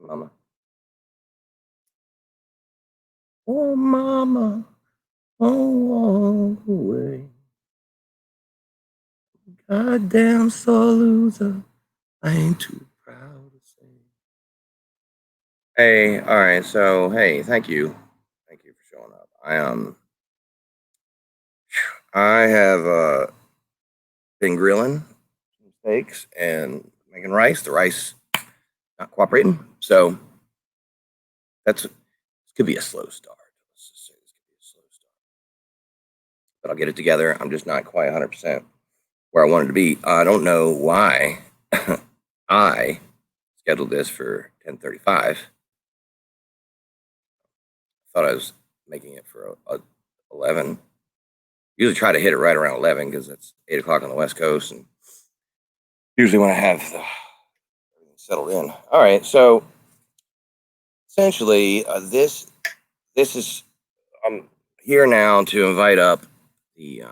Mama. Oh, mama, don't walk away. Goddamn sore loser. I ain't too proud to say. Hey, all right. So, hey, thank you for showing up. I have been grilling some steaks and making rice. The rice not cooperating, so this could be a slow start. Let's just say this could be a slow start, but I'll get it together. I'm just not quite 100% where I wanted to be. I don't know why I scheduled this for 10:35. Thought I was making it for 11. Usually try to hit it right around 11 because it's 8 o'clock on the West Coast, and usually when I have everything settled in. All right, so essentially, this is I'm here now to invite up the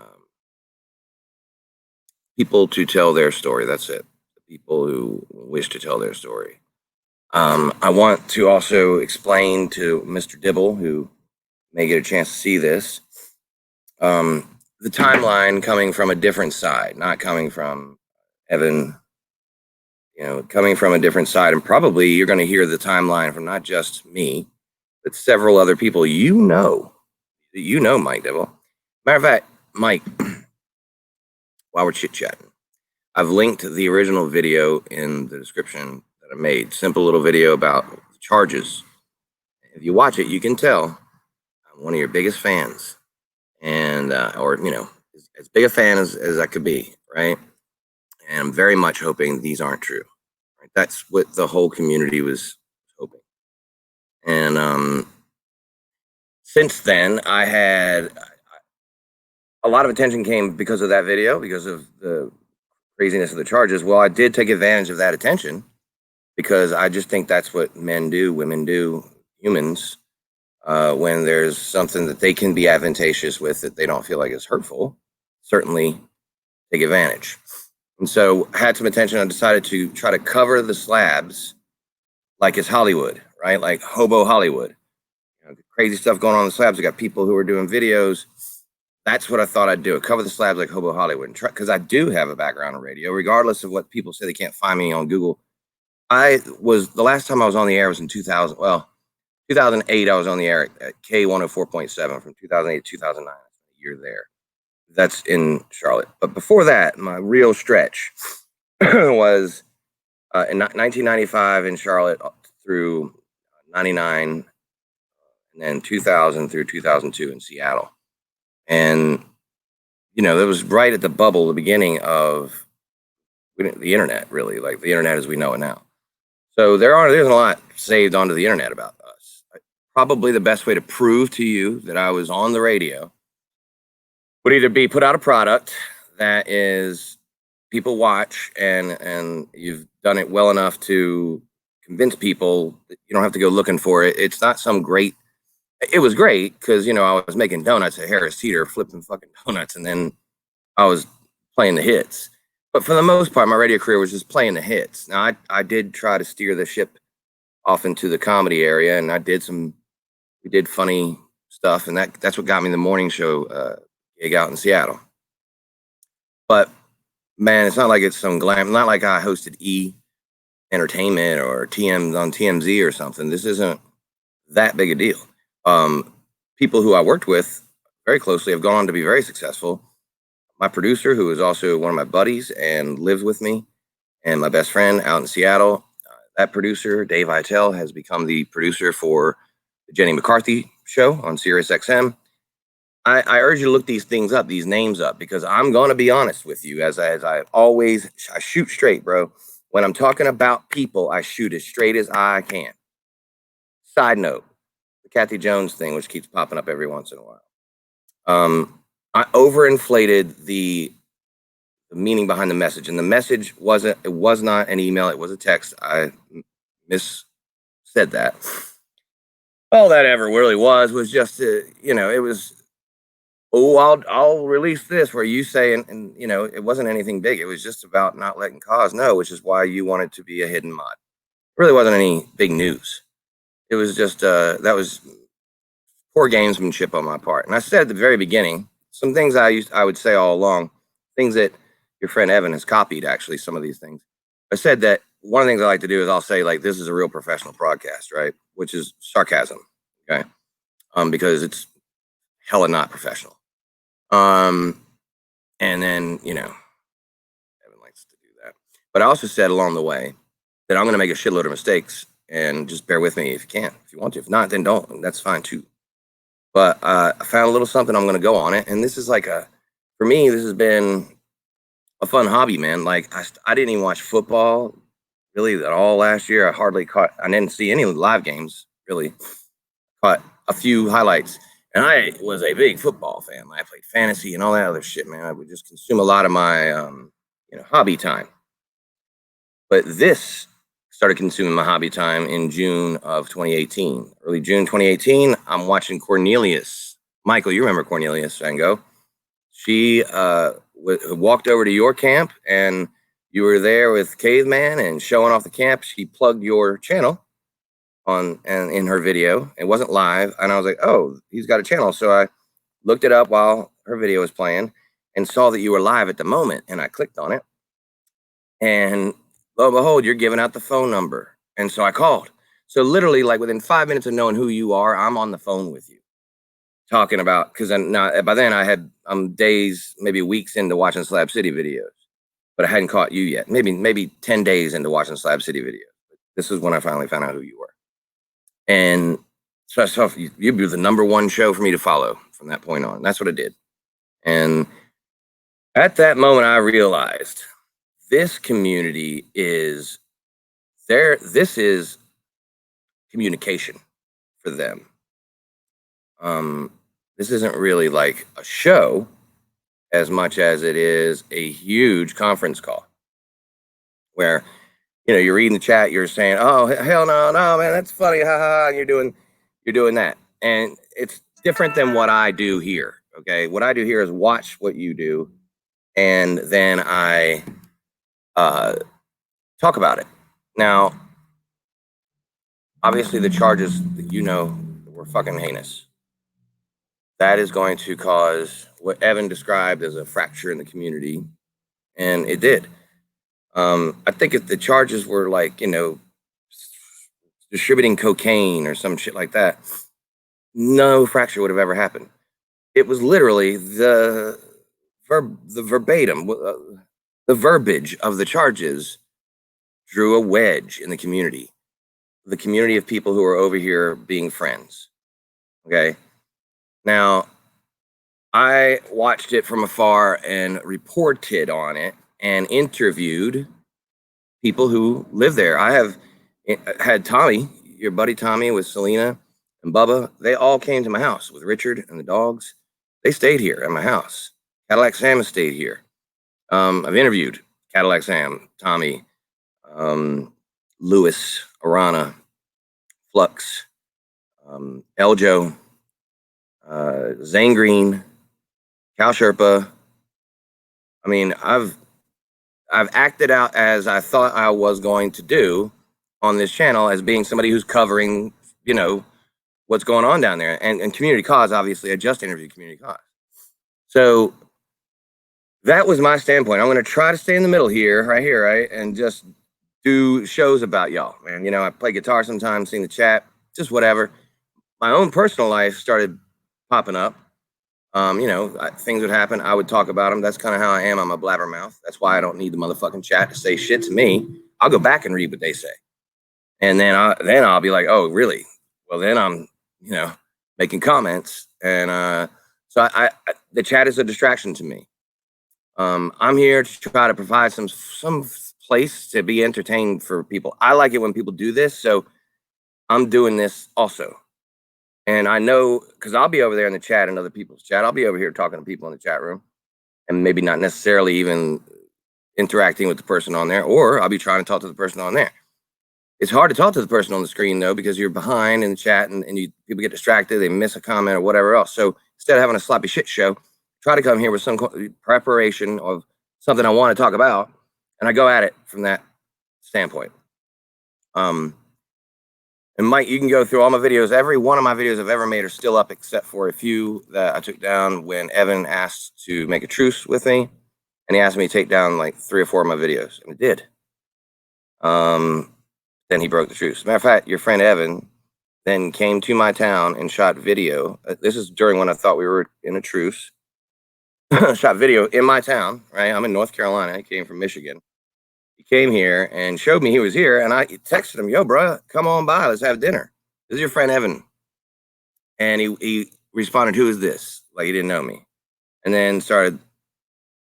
people to tell their story. That's it. The people who wish to tell their story. I want to also explain to Mr. Dibble, who may get a chance to see this, the timeline coming from a different side, not coming from Evan, coming from a different side. And probably you're going to hear the timeline from not just me, but several other people Mike Dibble. Matter of fact, Mike, while we're chit-chatting, I've linked the original video in the description that I made. Simple little video about the charges. If you watch it, you can tell I'm one of your biggest fans. And, as big a fan as I could be, right? And I'm very much hoping these aren't true. Right? That's what the whole community was hoping. And since then, I had a lot of attention came because of that video, because of the craziness of the charges. Well, I did take advantage of that attention because I just think that's what men do, women do, humans. When there's something that they can be advantageous with that they don't feel like is hurtful, certainly take advantage. And so I had some attention. I decided to try to cover the slabs like it's Hollywood, right? Like hobo Hollywood. Crazy stuff going on in the slabs. We got people who are doing videos. That's what I thought I'd do. Cover the slabs like hobo Hollywood. Because I do have a background in radio, regardless of what people say they can't find me on Google. The last time I was on the air was in 2000. Well, 2008, I was on the air at K104.7 from 2008 to 2009. A year there. That's in Charlotte. But before that, my real stretch was in 1995 in Charlotte through 99, and then 2000 through 2002 in Seattle. And, it was right at the bubble, the beginning of the internet, really, like the internet as we know it now. So there's a lot saved onto the internet about us. Probably the best way to prove to you that I was on the radio would either be put out a product that is people watch and you've done it well enough to convince people that you don't have to go looking for it. It's not some great. It was great because, I was making donuts at Harris Teeter, flipping fucking donuts, and then I was playing the hits. But for the most part, my radio career was just playing the hits. Now, I did try to steer the ship off into the comedy area, and we did funny stuff, and that's what got me the morning show gig out in Seattle. But, man, it's not like it's some glam. Not like I hosted E! Entertainment or TM on TMZ or something. This isn't that big a deal. People who I worked with very closely have gone on to be very successful. My producer, who is also one of my buddies and lives with me, and my best friend out in Seattle, that producer, Dave Itel, has become the producer for the Jenny McCarthy show on Sirius XM. I urge you to look these names up, because I'm going to be honest with you, as I always, I shoot straight, bro. When I'm talking about people, I shoot as straight as I can. Side note, the Kathi Jones thing, which keeps popping up every once in a while. I overinflated the meaning behind the message, and the message was not an email, it was a text. I missaid that. All that ever really was just, it was, I'll release this, where you say, and it wasn't anything big. It was just about not letting cause know, which is why you wanted to be a hidden mod. really wasn't any big news. It was just that was poor gamesmanship on my part. And I said at the very beginning, some things I would say all along, things that your friend Evan has copied, actually, some of these things. I said that one of the things I like to do is I'll say, like, this is a real professional broadcast, right? Which is sarcasm, okay? Because it's hella not professional. And then, Evan likes to do that. But I also said along the way that I'm going to make a shitload of mistakes, and just bear with me if you can, if you want to. If not, then don't. And that's fine too. But I found a little something, I'm going to go on it. And this is like for me, this has been a fun hobby, man. Like I didn't even watch football really at all last year. I didn't see any live games really. Caught a few highlights. And I was a big football fan. I played fantasy and all that other shit, man. I would just consume a lot of my, hobby time. But this started consuming my hobby time in June of 2018. Early June 2018, I'm watching Cornelius. Michael, you remember Cornelius Van Gogh? She walked over to your camp, and you were there with Caveman and showing off the camp. She plugged your channel in her video. It wasn't live, and I was like, oh, he's got a channel. So I looked it up while her video was playing and saw that you were live at the moment, and I clicked on it, and lo and behold, you're giving out the phone number. And so I called. So literally, like, within 5 minutes of knowing who you are, I'm on the phone with you talking about, because by then I'm days, maybe weeks into watching Slab City videos, but I hadn't caught you yet. Maybe 10 days into watching Slab City videos. This is when I finally found out who you were. And so I saw you'd be the #1 show for me to follow from that point on. That's what I did. And at that moment, I realized this community is there. This is communication for them. This isn't really like a show as much as it is a huge conference call where, you're reading the chat, you're saying, oh, hell no, man, that's funny, haha, and you're doing that. And it's different than what I do here, okay? What I do here is watch what you do, and then I talk about it. Now, obviously the charges that were fucking heinous. That is going to cause what Evan described as a fracture in the community, and it did. I think if the charges were like, distributing cocaine or some shit like that, no fracture would have ever happened. It was literally the verbatim, the verbiage of the charges drew a wedge in the community of people who are over here being friends. Okay. Now, I watched it from afar and reported on it and interviewed people who live there. I have had Tommy, your buddy Tommy, with Selena and Bubba. They all came to my house with Richard and the dogs. They stayed here at my house. Cadillac Sam has stayed here. I've interviewed Cadillac Sam, Tommy, Lewis, Arana, Flux, Eljo, Zane Green, Cal Sherpa. I mean, I've acted out as I thought I was going to do on this channel as being somebody who's covering, what's going on down there. And community cause, obviously, I just interviewed community cause. So that was my standpoint. I'm going to try to stay in the middle here, right? And just do shows about y'all, man. I play guitar sometimes, sing the chat, just whatever. My own personal life started popping up. Things would happen. I would talk about them. That's kind of how I am. I'm a blabbermouth. That's why I don't need the motherfucking chat to say shit to me. I'll go back and read what they say. And then I'll be like, oh, really? Well, then I'm, making comments. And so the chat is a distraction to me. I'm here to try to provide some place to be entertained for people. I like it when people do this. So I'm doing this also. And I know, because I'll be over there in the chat and other people's chat. I'll be over here talking to people in the chat room and maybe not necessarily even interacting with the person on there, or I'll be trying to talk to the person on there. It's hard to talk to the person on the screen, though, because you're behind in the chat and people get distracted. They miss a comment or whatever else. So instead of having a sloppy shit show, try to come here with some preparation of something I want to talk about. And I go at it from that standpoint. And Mike, you can go through all my videos. Every one of my videos I've ever made are still up, except for a few that I took down when Evan asked to make a truce with me, and he asked me to take down like 3 or 4 of my videos, and I did. Then he broke the truce. Matter of fact, your friend Evan then came to my town and shot video. This is during when I thought we were in a truce. Shot video in my town, right? I'm in North Carolina. He came from Michigan. He came here and showed me he was here, and I texted him, "Yo, bro, come on by. Let's have dinner. This is your friend Evan." And he responded, "Who is this?" Like he didn't know me. And then started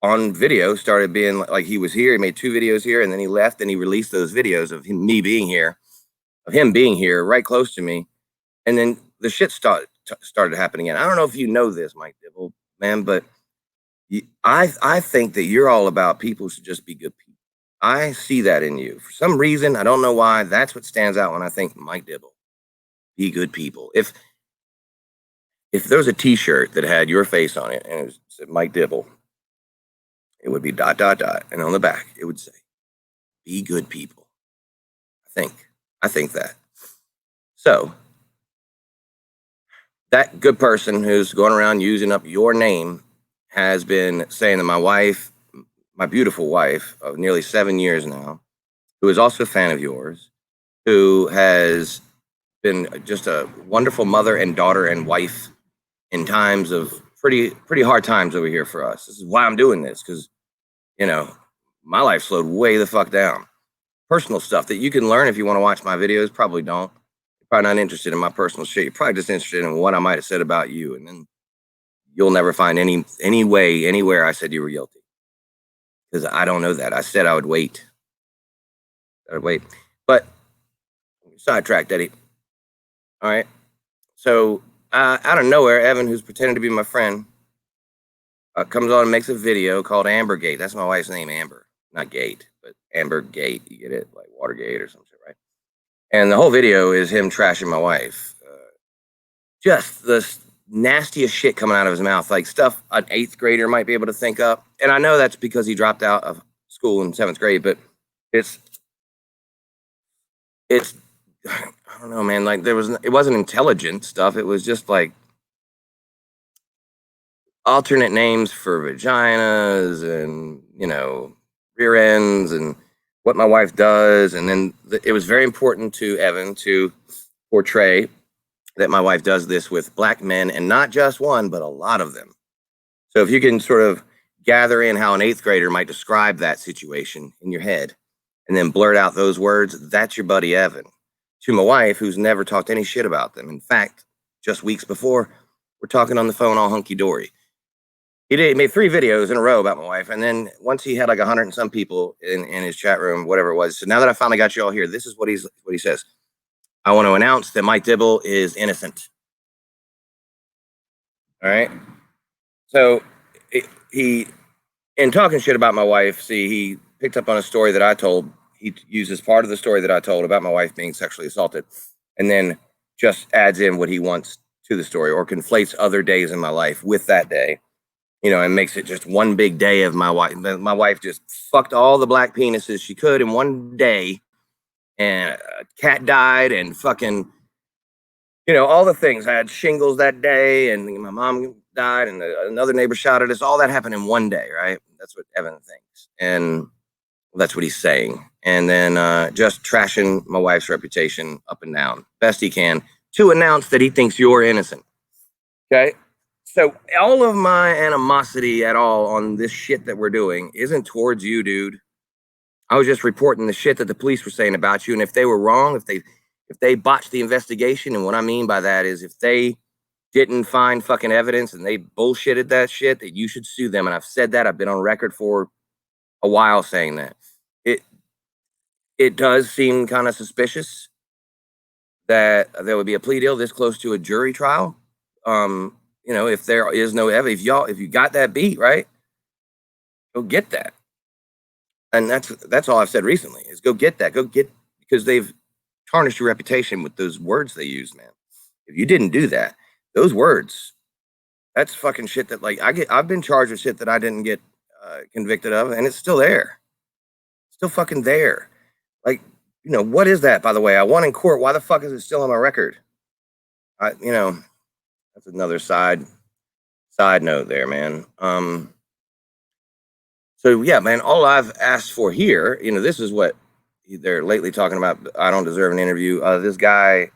on video, started being like he was here. He made 2 videos here, and then he left, and he released those videos of me being here, of him being here right close to me. And then the shit started happening again. I don't know if you know this, Mike Dibble, man, but I think that you're all about people should just be good people. I see that in you. For some reason, I don't know why, that's what stands out when I think Mike Dibble. Be good people. If there was a t-shirt that had your face on it and it said Mike Dibble, it would be ... And on the back, it would say, be good people. I think that. So, that good person who's going around using up your name has been saying that my wife, my beautiful wife of nearly 7 years now, who is also a fan of yours, who has been just a wonderful mother and daughter and wife in times of pretty hard times over here for us. This is why I'm doing this, because, you know, my life slowed way the fuck down. Personal stuff that you can learn if you want to watch my videos, probably don't. You're probably not interested in my personal shit. You're probably just interested in what I might have said about you, and then you'll never find any way, anywhere I said you were guilty. Because I don't know that. I said I would wait. But sidetracked, Eddie. All right. So out of nowhere, Evan, who's pretending to be my friend, comes on and makes a video called Amber Gate. That's my wife's name, Amber. Not Gate, but Amber Gate. You get it? Like Watergate or something, right? And the whole video is him trashing my wife. Just the nastiest shit coming out of his mouth, like stuff an 8th grader might be able to think up. And I know that's because he dropped out of school in 7th grade, but it's I don't know, man. Like it wasn't intelligent stuff. It was just like alternate names for vaginas and, you know, rear ends and what my wife does. And then it was very important to Evan to portray that my wife does this with black men, and not just one, but a lot of them. So if you can sort of gather in how an 8th grader might describe that situation in your head and then blurt out those words, that's your buddy Evan. To my wife, who's never talked any shit about them. In fact, just weeks before, we're talking on the phone all hunky-dory. He made 3 videos in a row about my wife, and then once he had like 100 and some people in his chat room, whatever it was. So now that I finally got you all here, this is what he says. I want to announce that Mike Dibble is innocent. All right. So he, in talking shit about my wife, see, he picked up on a story that I told. He uses part of the story that I told about my wife being sexually assaulted, and then just adds in what he wants to the story, or conflates other days in my life with that day, you know, and makes it just one big day of my wife. My wife just fucked all the black penises she could in one day, and a cat died, and fucking, you know, all the things. I had shingles that day, and my mom died, and another neighbor shot at us. All that happened in one day, right? That's what Evan thinks, and that's what he's saying. And then just trashing my wife's reputation up and down, best he can, to announce that he thinks you're innocent. Okay? So all of my animosity at all on this shit that we're doing isn't towards you, dude. I was just reporting the shit that the police were saying about you, and if they were wrong, if they botched the investigation, and what I mean by that is if they didn't find fucking evidence and they bullshitted that shit, that you should sue them. And I've said that. I've been on record for a while saying that. It does seem kind of suspicious that there would be a plea deal this close to a jury trial. You know, if there is no evidence, if you got that beat, right, go get that. And that's all I've said recently is go get that. Because they've tarnished your reputation with those words they use, man. If you didn't do that, those words, that's fucking shit that, like, I've been charged with shit that I didn't get convicted of, and it's still there. Still fucking there. Like, what is that, by the way? I won in court. Why the fuck is it still on my record? That's another side note there, man. So yeah, man, all I've asked for here, this is what they're lately talking about. I don't deserve an interview. This guy,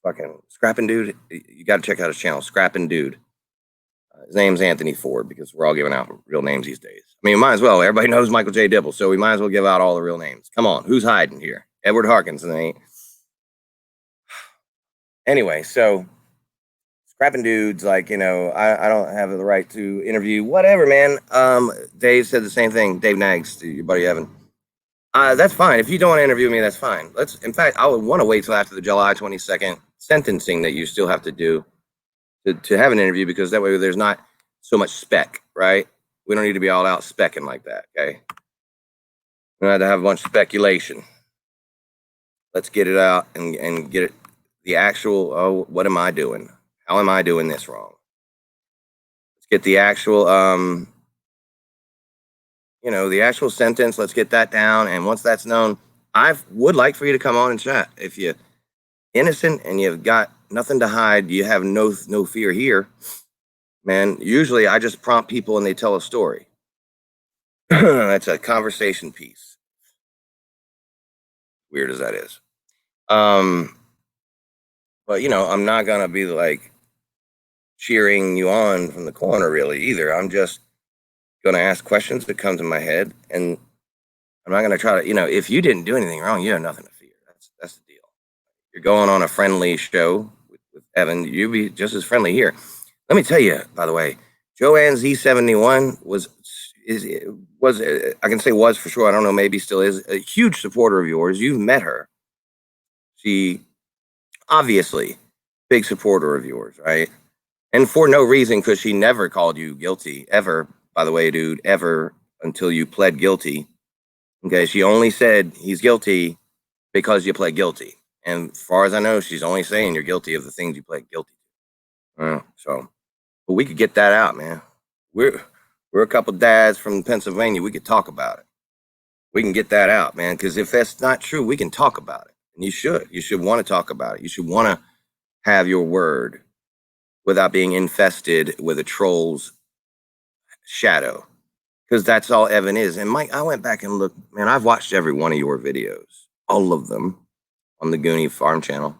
fucking Scrapping Dude, you got to check out his channel, Scrapping Dude. His name's Anthony Ford, because we're all giving out real names these days. I mean, might as well. Everybody knows Michael J. Dibble, so we might as well give out all the real names. Come on, who's hiding here? Edward Harkins, ain't. Anyway, so Scrapping Dude's like, I don't have the right to interview, whatever, man. Dave said the same thing. Dave Nags, your buddy Evan. That's fine. If you don't want to interview me, that's fine. In fact, I would want to wait till after the July 22nd sentencing that you still have to do to have an interview, because that way there's not so much spec, right? We don't need to be all out specking like that, okay? We don't have to have a bunch of speculation. Let's get it out and get it, the actual, what am I doing? How am I doing this wrong? Let's get the actual, the actual sentence. Let's get that down. And once that's known, I would like for you to come on and chat. If you're innocent and you've got nothing to hide, you have no fear here, man. Usually I just prompt people and they tell a story. That's a conversation piece. Weird as that is. But I'm not gonna be like cheering you on from the corner really either. I'm just gonna ask questions that come to my head, and I'm not gonna try to, if you didn't do anything wrong, you have nothing to fear. That's the deal. You're going on a friendly show with Evan. You be just as friendly here. Let me tell you, by the way, Joann Z71 was I can say was for sure. I don't know, maybe still is a huge supporter of yours. You've met her. She obviously big supporter of yours, right? And for no reason, because she never called you guilty ever. By the way, dude, ever, until you pled guilty. Okay, she only said he's guilty because you pled guilty. And as far as I know, she's only saying you're guilty of the things you pled guilty to. But we could get that out, man. We're a couple dads from Pennsylvania. We could talk about it. We can get that out, man. Because if that's not true, we can talk about it. And you should. You should want to talk about it. You should want to have your word without being infested with a troll's shadow. Because that's all Evan is. And Mike, I went back and looked, man, I've watched every one of your videos. All of them on the Goonie Farm channel.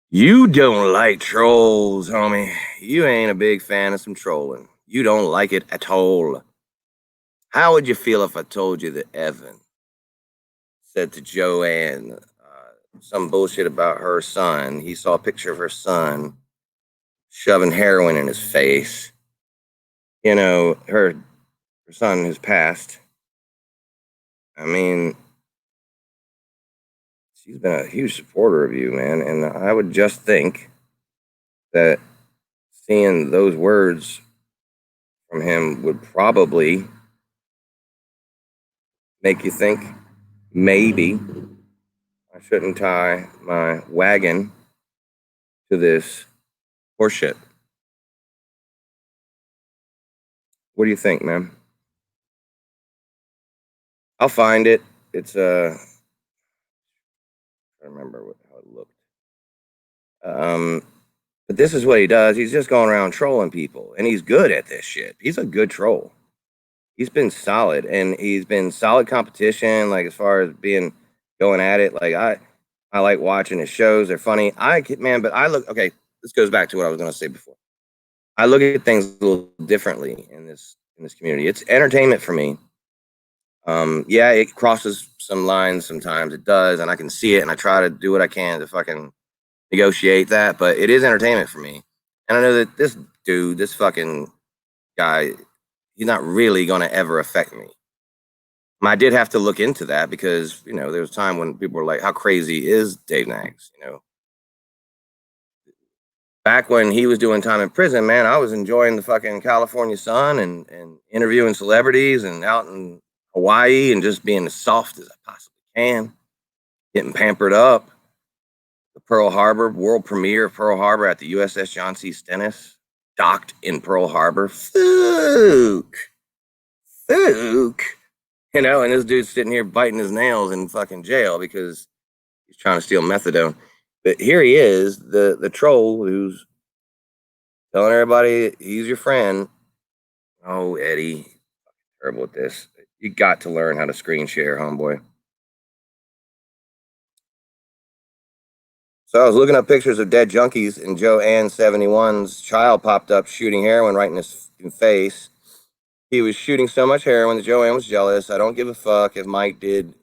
You don't like trolls, homie. You ain't a big fan of some trolling. You don't like it at all. How would you feel if I told you that Evan said to Joann some bullshit about her son? He saw a picture of her son shoving heroin in his face. Her son has passed. I mean, she's been a huge supporter of you, man. And I would just think that seeing those words from him would probably make you think maybe I shouldn't tie my wagon to this horseshit. What do you think, man? I'll find it. It's I remember how it looked. But this is what he does. He's just going around trolling people, and he's good at this shit. He's a good troll. He's been solid, and he's been solid competition. Like as far as going at it. Like I like watching his shows. They're funny. But I look. Okay, this goes back to what I was going to say before. I look at things a little differently in this community. It's entertainment for me. Yeah, it crosses some lines sometimes. It does, and I can see it, and I try to do what I can to fucking negotiate that. But it is entertainment for me, and I know that this dude, this fucking guy, he's not really gonna ever affect me. I did have to look into that because there was a time when people were like, "How crazy is Dave Nags?" Back when he was doing time in prison, man, I was enjoying the fucking California sun and interviewing celebrities and out in Hawaii and just being as soft as I possibly can, getting pampered up. The Pearl Harbor, world premiere of Pearl Harbor at the USS John C. Stennis, docked in Pearl Harbor. Fook. You know, and this dude's sitting here biting his nails in fucking jail because he's trying to steal methadone. But here he is, the troll who's telling everybody he's your friend. Oh, Eddie, terrible at this. You got to learn how to screen share, homeboy. So I was looking up pictures of dead junkies, and Joann Z71's child popped up shooting heroin right in his face. He was shooting so much heroin that Joann was jealous. I don't give a fuck if Mike did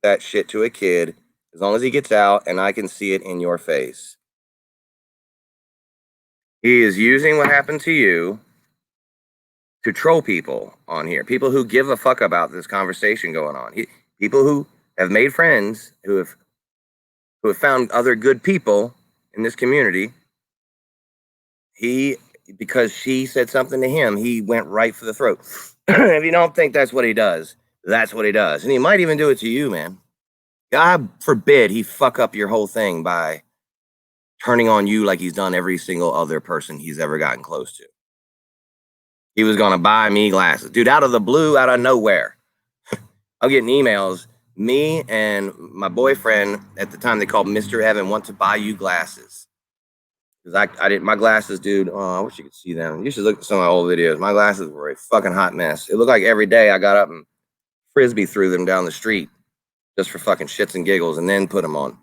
that shit to a kid, as long as he gets out and I can see it in your face. He is using what happened to you to troll people on here, people who give a fuck about this conversation going on. People who have made friends, who have found other good people in this community. Because she said something to him, he went right for the throat. If you don't think that's what he does, that's what he does. And he might even do it to you, man. God forbid he fuck up your whole thing by turning on you like he's done every single other person he's ever gotten close to. He was going to buy me glasses. Dude, out of the blue, out of nowhere. I'm getting emails. Me and my boyfriend, at the time they called Mr. Evan, want to buy you glasses. Because I didn't, my glasses, dude, oh, I wish you could see them. You should look at some of my old videos. My glasses were a fucking hot mess. It looked like every day I got up and frisbee threw them down the street just for fucking shits and giggles and then put them on.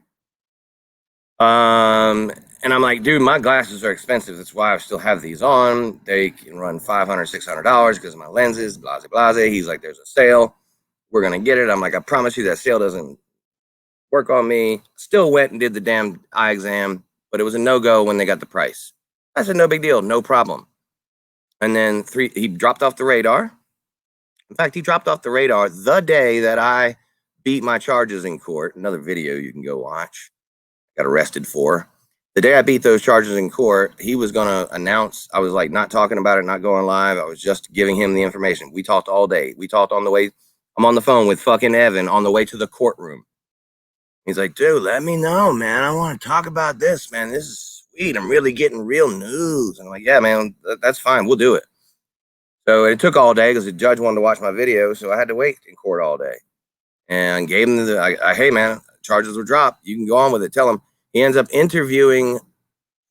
And I'm like, dude, my glasses are expensive. That's why I still have these on. They can run $500, $600 because of my lenses, blase, blase. He's like, there's a sale. We're going to get it. I'm like, I promise you that sale doesn't work on me. Still went and did the damn eye exam, but it was a no-go when they got the price. I said, no big deal, no problem. And then he dropped off the radar. In fact, he dropped off the radar the day that I beat my charges in court. Another video you can go watch. Got arrested for. The day I beat those charges in court, he was going to announce. I was like not talking about it, not going live. I was just giving him the information. We talked all day. We talked on the way. I'm on the phone with fucking Evan on the way to the courtroom. He's like, dude, let me know, man. I want to talk about this, man. This is sweet. I'm really getting real news. And I'm like, yeah, man, that's fine. We'll do it. So it took all day because the judge wanted to watch my video. So I had to wait in court all day and gave him hey, man, charges were dropped. You can go on with it. Tell him. He ends up interviewing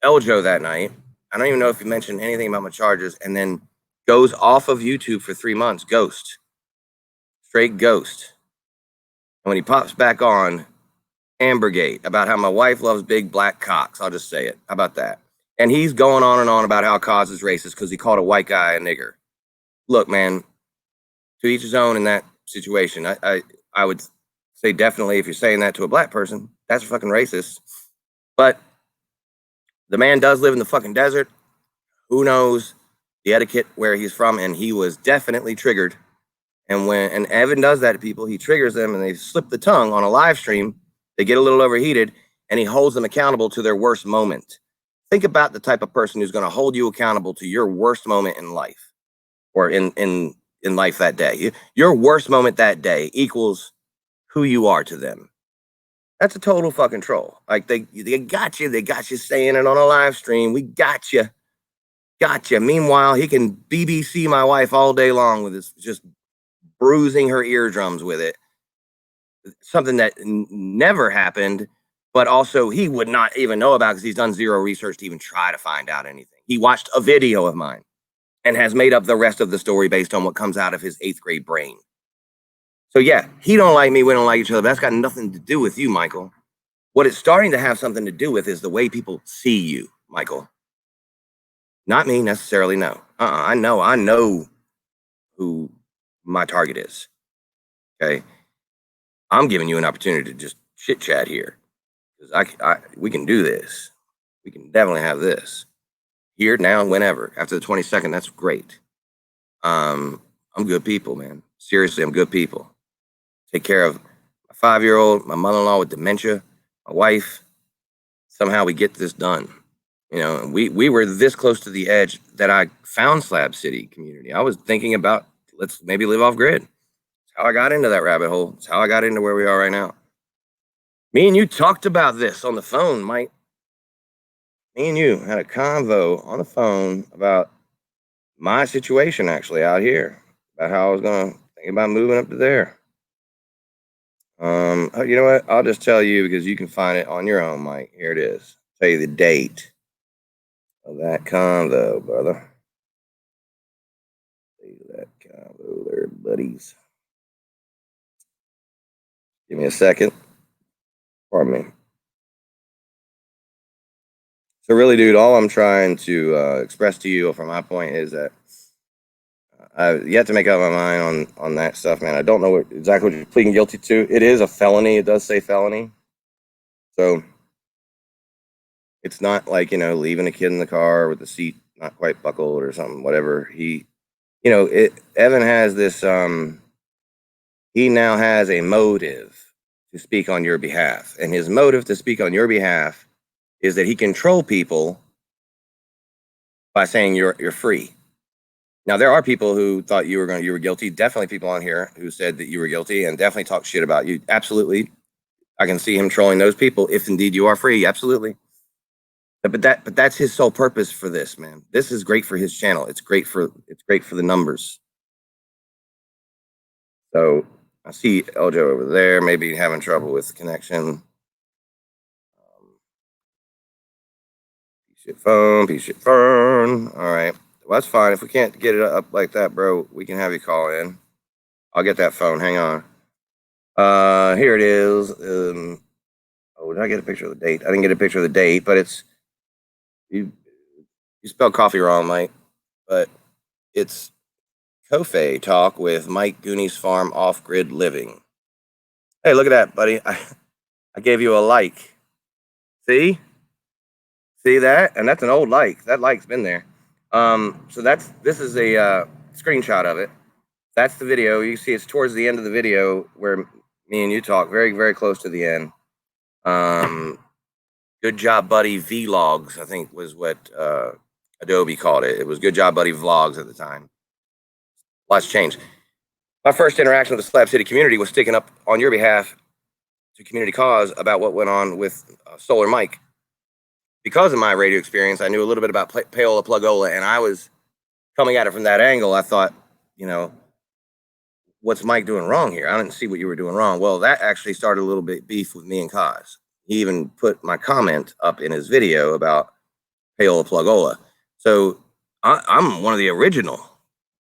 Eljo that night. I don't even know if he mentioned anything about my charges, and then goes off of YouTube for 3 months. Ghost. Straight ghost. And when he pops back on, Ambergate, about how my wife loves big black cocks. I'll just say it. How about that? And he's going on and on about how cause is racist because he called a white guy a nigger. Look, man, to each his own in that situation. I would say definitely if you're saying that to a black person, that's fucking racist. But the man does live in the fucking desert. Who knows the etiquette where he's from? And he was definitely triggered. And when Evan does that to people, he triggers them and they slip the tongue on a live stream. They get a little overheated and he holds them accountable to their worst moment. Think about the type of person who's going to hold you accountable to your worst moment in life or in life that day. Your worst moment that day equals who you are to them. That's a total fucking troll. Like they got you. They got you saying it on a live stream. We got you. Gotcha. Meanwhile, he can BBC my wife all day long with his just bruising her eardrums with it. Something that never happened, but also he would not even know about because he's done zero research to even try to find out anything. He watched a video of mine and has made up the rest of the story based on what comes out of his 8th grade brain. So yeah, he don't like me, we don't like each other, but that's got nothing to do with you, Michael. What it's starting to have something to do with is the way people see you, Michael. Not me necessarily, no. I know who my target is. Okay. I'm giving you an opportunity to just chit chat here. Because we can do this. We can definitely have this. Here, now, whenever. After the 22nd, that's great. I'm good people, man. Seriously, I'm good people. Take care of my 5-year-old, my mother-in-law with dementia, my wife. Somehow we get this done. You know, and we were this close to the edge that I found Slab City community. I was thinking about, let's maybe live off grid. It's how I got into that rabbit hole. It's how I got into where we are right now. Me and you talked about this on the phone, Mike. Me and you had a convo on the phone about my situation actually out here, about how I was going to think about moving up to there. You know what? I'll just tell you because you can find it on your own, Mike. Here it is. Tell you the date of that convo, brother. Tell you that convo there, buddies. Give me a second. Pardon me. So really, dude, all I'm trying to express to you from my point is that I've yet to make up my mind on that stuff, man. I don't know exactly what you're pleading guilty to. It is a felony. It does say felony. So it's not like, leaving a kid in the car with the seat not quite buckled or something, whatever. Evan has this, he now has a motive to speak on your behalf. And his motive to speak on your behalf is that he can troll people by saying you're free. Now, there are people who thought you were guilty. Definitely people on here who said that you were guilty and definitely talk shit about you. Absolutely. I can see him trolling those people if indeed you are free. Absolutely. But that's his sole purpose for this, man. This is great for his channel. It's great for the numbers. So I see Eljo over there, maybe having trouble with connection. Piece of phone. All right. Well, that's fine. If we can't get it up like that, bro, we can have you call in. I'll get that phone. Hang on. Here it is. Did I get a picture of the date? I didn't get a picture of the date, but it's you spelled coffee wrong, Mike. But it's Kofe Talk with Mike Gooney's Farm Off-Grid Living. Hey, look at that, buddy. I gave you a like. See that? And that's an old like. That like's been there. So this is a screenshot of it. That's the video. You see it's towards the end of the video where me and you talk, very, very close to the end. Good Job Buddy Vlogs, I think was what Adobe called it. It was Good Job Buddy Vlogs at the time. Lots changed. My first interaction with the Slab City community was sticking up on your behalf to community cause about what went on with Solar Mike. Because of my radio experience, I knew a little bit about payola plugola, and I was coming at it from that angle. I thought, what's Mike doing wrong here? I didn't see what you were doing wrong. Well, that actually started a little bit beef with me and Kaz. He even put my comment up in his video about payola plugola. So I'm one of the original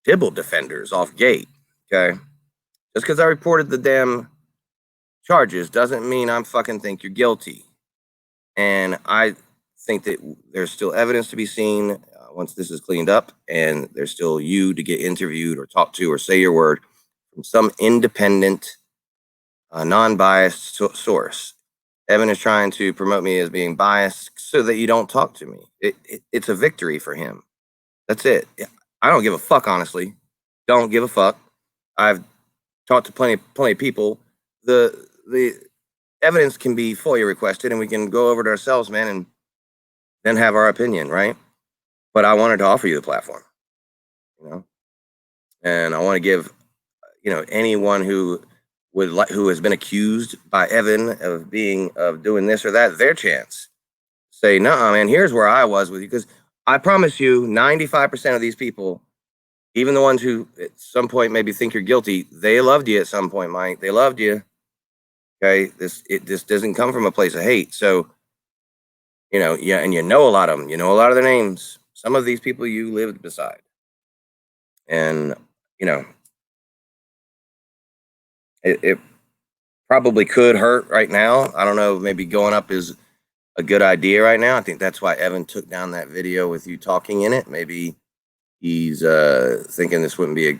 Dibble defenders off gate. Okay, just because I reported the damn charges doesn't mean I'm fucking think you're guilty. And I think that there's still evidence to be seen once this is cleaned up, and there's still you to get interviewed or talk to or say your word from some independent, non-biased source. Evan is trying to promote me as being biased so that you don't talk to me. It's a victory for him. That's it. I don't give a fuck, honestly. Don't give a fuck. I've talked to plenty of people. The evidence can be FOIA requested, and we can go over it ourselves, man, and then have our opinion, right? But I wanted to offer you the platform, and I want to give, anyone who has been accused by Evan of doing this or that, their chance. Say, no, man, here's where I was with you. Because I promise you, 95% of these people, even the ones who at some point maybe think you're guilty, they loved you at some point, Mike. They loved you. Okay, this doesn't come from a place of hate. So, and a lot of them. You know a lot of their names. Some of these people you lived beside. And, it probably could hurt right now. I don't know, maybe going up is a good idea right now. I think that's why Evan took down that video with you talking in it. Maybe he's thinking this wouldn't be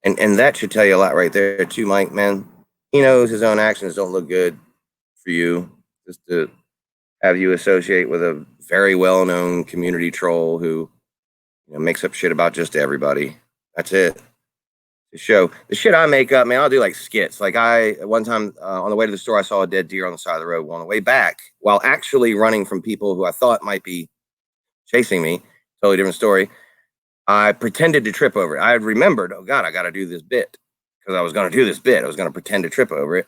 and that should tell you a lot right there too, Mike, man. He knows his own actions don't look good for you, just to have you associate with a very well-known community troll who makes up shit about just everybody. That's it. The shit I make up, man, I'll do like skits. Like one time on the way to the store, I saw a dead deer on the side of the road. On the way back, while actually running from people who I thought might be chasing me, totally different story, I pretended to trip over it. I had remembered, oh God, I got to do this bit because I was going to do this bit. I was going to pretend to trip over it.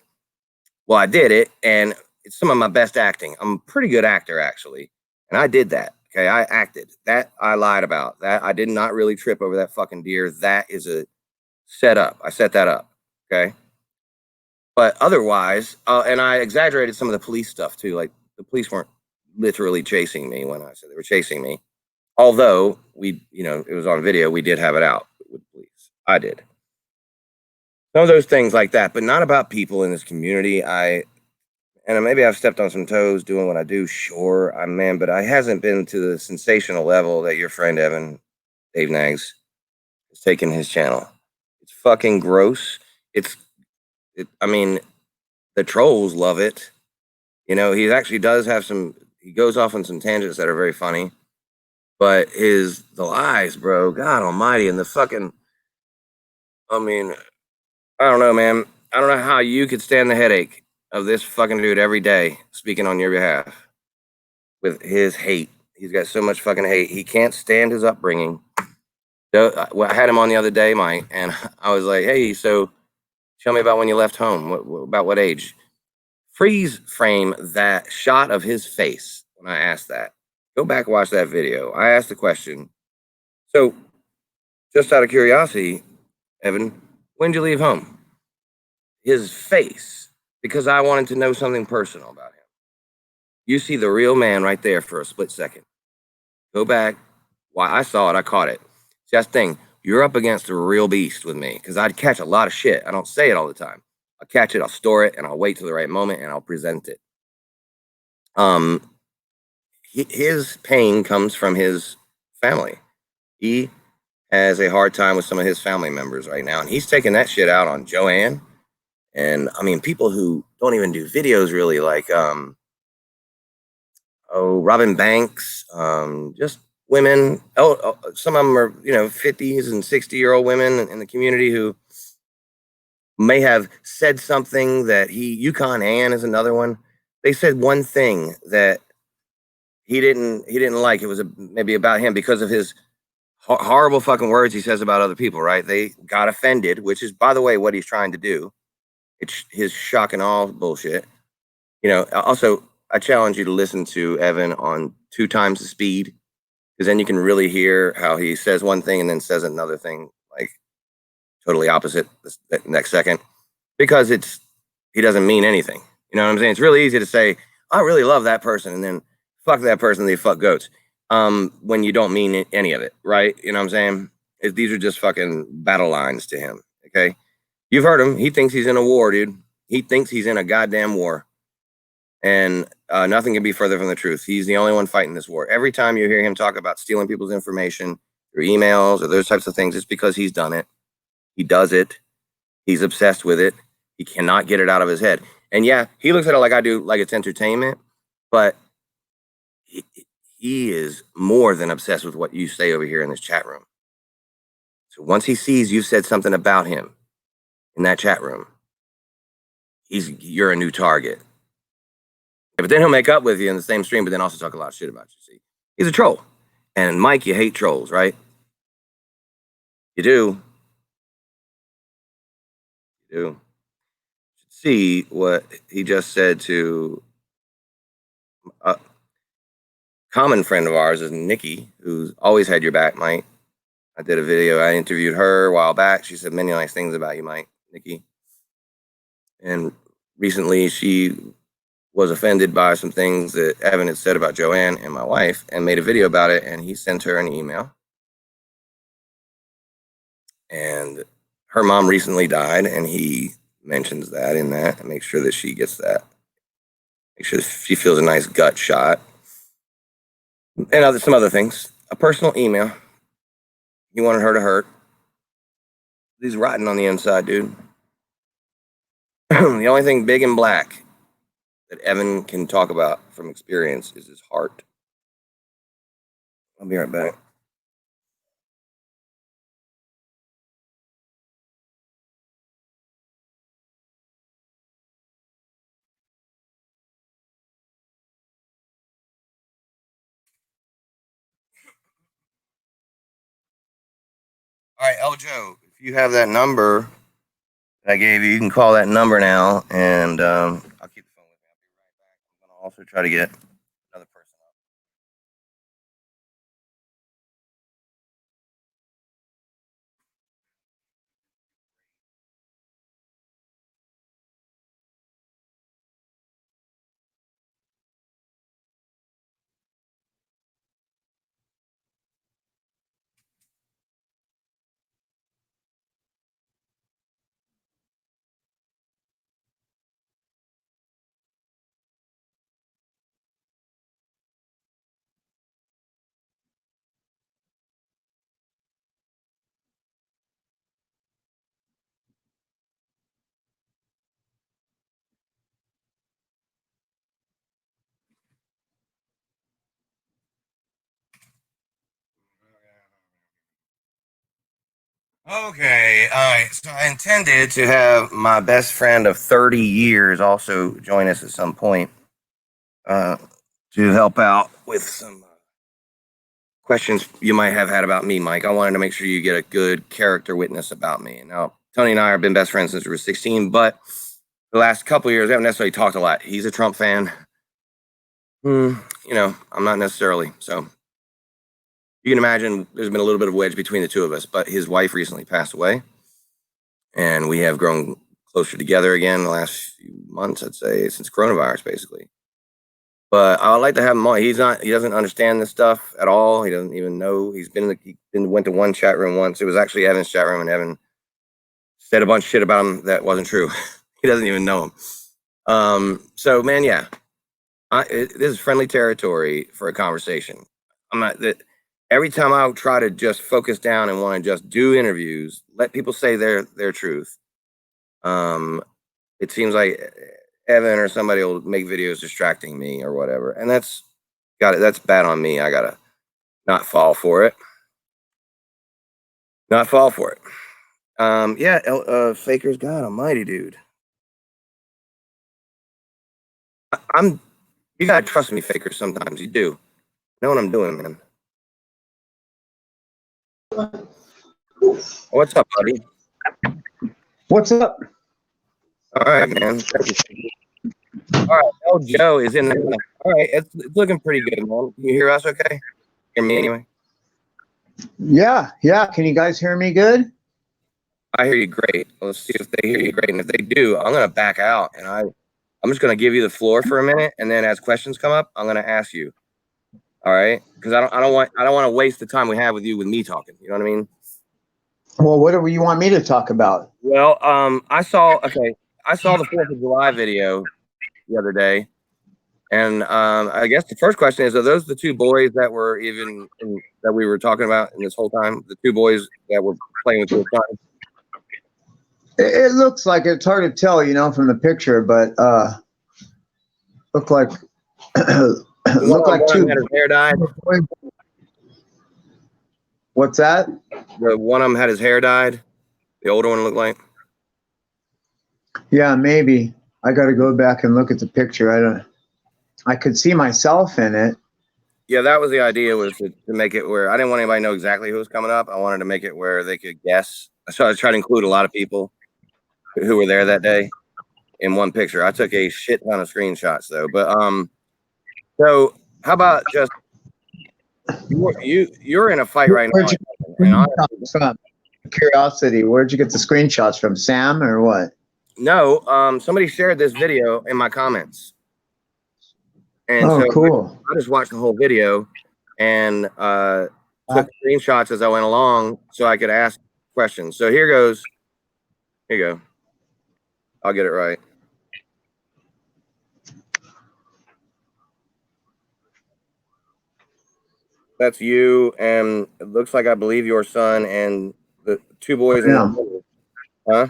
Well, I did it, and it's some of my best acting. I'm a pretty good actor, actually, and I did that. Okay, I acted. That I lied about. That I did not really trip over that fucking deer. That is a set up. I set that up. Okay. But otherwise, and I exaggerated some of the police stuff too. Like the police weren't literally chasing me when I said they were chasing me. Although it was on video, we did have it out with police. I did. Some of those things like that, but not about people in this community. And maybe I've stepped on some toes doing what I do. Sure, I'm man, but I hasn't been to the sensational level that your friend Evan, Dave Nags, has taken his channel. It's fucking gross. I mean, the trolls love it. He actually does have some. He goes off on some tangents that are very funny, but the lies, bro. God Almighty, and the fucking. I mean, I don't know, man. I don't know how you could stand the headache of this fucking dude every day speaking on your behalf with his hate. He's got so much fucking hate. He can't stand his upbringing. I had him on the other day, Mike, and I was like, "Hey, so tell me about when you left home. About what age?" Freeze frame that shot of his face when I asked that. Go back, watch that video. I asked the question. So, just out of curiosity, Evan, when did you leave home? His face, because I wanted to know something personal about him. You see the real man right there for a split second. Go back. Why I saw it, I caught it. See, that's the thing. You're up against a real beast with me because I'd catch a lot of shit. I don't say it all the time. I'll catch it, I'll store it, and I'll wait till the right moment and I'll present it. His pain comes from his family. He has a hard time with some of his family members right now, and he's taking that shit out on Joann. And I mean, people who don't even do videos really, like Robin Banks, just women. Some of them are 50s and 60-year-old women in the community who may have said something that Yukon Ann is another one. They said one thing that he didn't like. It was maybe about him because of his horrible fucking words he says about other people, right? They got offended, which is, by the way, what he's trying to do. It's his shock and awe bullshit. Also, I challenge you to listen to Evan on 2 times the speed, because then you can really hear how he says one thing and then says another thing, like totally opposite the next second, because he doesn't mean anything. You know what I'm saying? It's really easy to say, I really love that person, and then fuck that person, they fuck goats. When you don't mean any of it, right? You know what I'm saying? These are just fucking battle lines to him. Okay, you've heard him. He thinks he's in a war, dude. He thinks he's in a goddamn war, and nothing can be further from the truth. He's the only one fighting this war. Every time you hear him talk about stealing people's information through emails or those types of things, it's because he's done it. He does it. He's obsessed with it. He cannot get it out of his head. And yeah, he looks at it like I do, like it's entertainment, but he is more than obsessed with what you say over here in this chat room. So once he sees you've said something about him in that chat room, you're a new target. But then he'll make up with you in the same stream, but then also talk a lot of shit about you. See, he's a troll. And Mike, you hate trolls, right? You do. You do. See what he just said to a common friend of ours is Nikki, who's always had your back, Mike. I did a video. I interviewed her a while back. She said many nice things about you, Mike, Nikki. And recently she was offended by some things that Evan had said about Joann and my wife and made a video about it. And he sent her an email. And her mom recently died, and he mentions that in that and make sure that she gets that. Make sure she feels a nice gut shot. And some other things. A personal email. He wanted her to hurt. He's rotten on the inside, dude. The only thing big and black that Evan can talk about from experience is his heart. I'll be right back. All right, El Joe, if you have that number I gave you, you can call that number now, and I'll keep the phone with me. I'll be right back. I'm going to also try to get another person up. Okay, all right. So I intended to have my best friend of 30 years also join us at some point to help out with some questions you might have had about me, Mike. I wanted to make sure you get a good character witness about me. Now, Tony and I have been best friends since we were 16, but the last couple of years, we haven't necessarily talked a lot. He's a Trump fan. You know, I'm not necessarily. So you can imagine there's been a little bit of wedge between the two of us, but his wife recently passed away, and we have grown closer together again the last few months, I'd say, since coronavirus, basically. But I would like to have him on. He doesn't understand this stuff at all. He doesn't even know. He went to one chat room once. It was actually Evan's chat room, and Evan said a bunch of shit about him that wasn't true. He doesn't even know him. So man, yeah, this is friendly territory for a conversation. I'm not that. Every time I try to just focus down and want to just do interviews, let people say their truth. It seems like Evan or somebody will make videos distracting me or whatever, and that's bad on me. I gotta not fall for it. Not fall for it. Yeah, Faker's God Almighty, dude. You gotta trust me, Faker. Sometimes you do. Know what I'm doing, man. What's up, buddy? What's up? All right, man. All right, El Joe is in there. All right, it's looking pretty good, man. Can you hear us okay? Hear me anyway? Yeah. Can you guys hear me good? I hear you great. Let's see if they hear you great. And if they do, I'm gonna back out and I'm just gonna give you the floor for a minute, and then as questions come up, I'm gonna ask you. All right? Because I don't want to waste the time we have with you with me talking. You know what I mean? Well, what do you want me to talk about? Well, I saw the 4th of July video the other day, and I guess the first question is: are those the two boys that were that we were talking about in this whole time? The two boys that were playing with your son? It looks like it's hard to tell, from the picture, but look like look like two. Had his hair dyed. What's that? The one of them had his hair dyed. The older one looked like. Yeah, maybe. I got to go back and look at the picture. I could see myself in it. Yeah, that was the idea, was to make it where I didn't want anybody to know exactly who was coming up. I wanted to make it where they could guess. So I was trying to include a lot of people who were there that day in one picture. I took a shit ton of screenshots though. But so how about just you're in a fight right now. From curiosity, where'd you get the screenshots from? Sam or what? No, somebody shared this video in my comments. And so cool. I just watched the whole video and took screenshots as I went along so I could ask questions. So here goes. Here you go. I'll get it right. That's you, and it looks like I believe your son and the two boys. Yeah. Huh?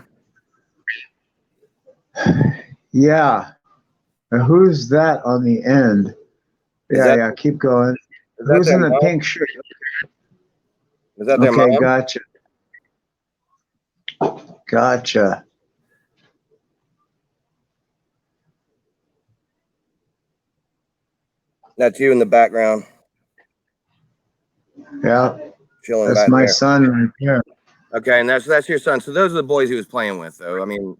Yeah. Who's that on the end? Yeah. Keep going. Who's in the pink shirt? Is that their mom? Okay, gotcha. That's you in the background. Yeah. Chilling. That's my son right there. Okay, and that's your son. So those are the boys he was playing with, though. I mean,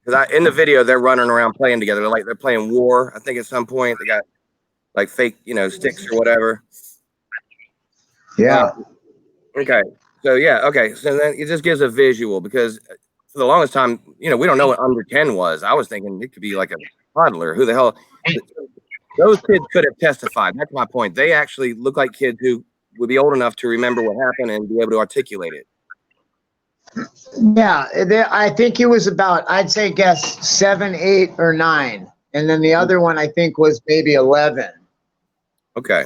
because in the video they're running around playing together. They're playing war. I think at some point they got like fake, sticks or whatever. Yeah. Okay. So yeah. Okay. So then it just gives a visual, because for the longest time, we don't know what under 10 was. I was thinking it could be like a toddler. Who the hell? Those kids could have testified. That's my point. They actually look like kids who would be old enough to remember what happened and be able to articulate it. Yeah, I think he was about, I'd say, guess 7, 8, or 9, and then the other one I think was maybe 11. Okay,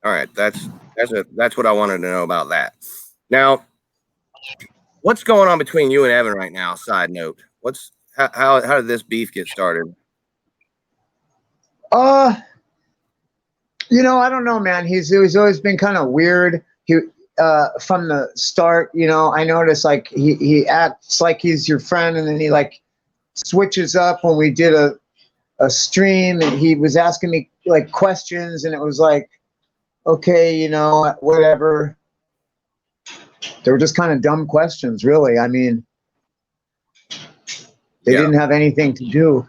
all right, that's what I wanted to know about that. Now, what's going on between you and Evan right now? Side note, how did this beef get started? I don't know, man. He's always been kind of weird. from the start, you know, I noticed like he acts like he's your friend, and then he like switches up when we did a stream, and he was asking me like questions, and it was like, okay, you know, whatever. They were just kind of dumb questions, really. I mean, they didn't have anything to do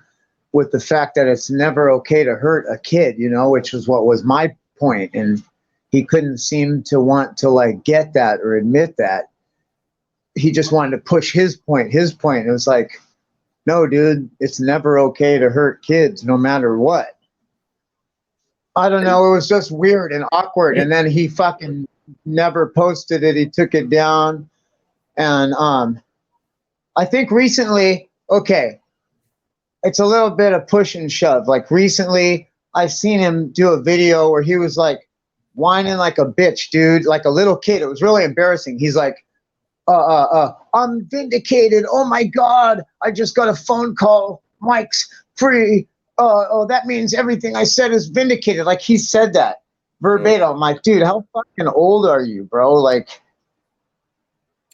with the fact that it's never okay to hurt a kid, you know, which was what was my point. And he couldn't seem to want to like get that or admit that. He just wanted to push his point. It was like, no, dude, it's never okay to hurt kids no matter what. I don't know. It was just weird and awkward. And then he fucking never posted it. He took it down. And I think recently, okay, it's a little bit of push and shove. Like recently, I've seen him do a video where he was like whining like a bitch, dude, like a little kid. It was really embarrassing. He's like, I'm vindicated. Oh my God, I just got a phone call. Mike's free. Oh, that means everything I said is vindicated. Like he said that verbatim. I'm like, dude, how fucking old are you, bro? Like,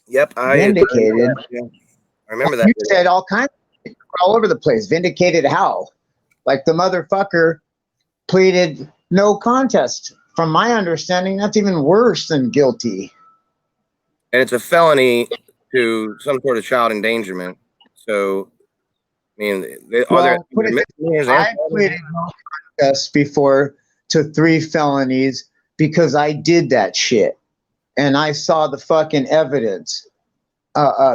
yep, vindicated. I remember that. You said all kinds of things all over the place. Vindicated how? Like the motherfucker pleaded no contest. From my understanding, that's even worse than guilty. And it's a felony to some sort of child endangerment. So, I mean, I pleaded no contest before to 3 felonies because I did that shit. And I saw the fucking evidence.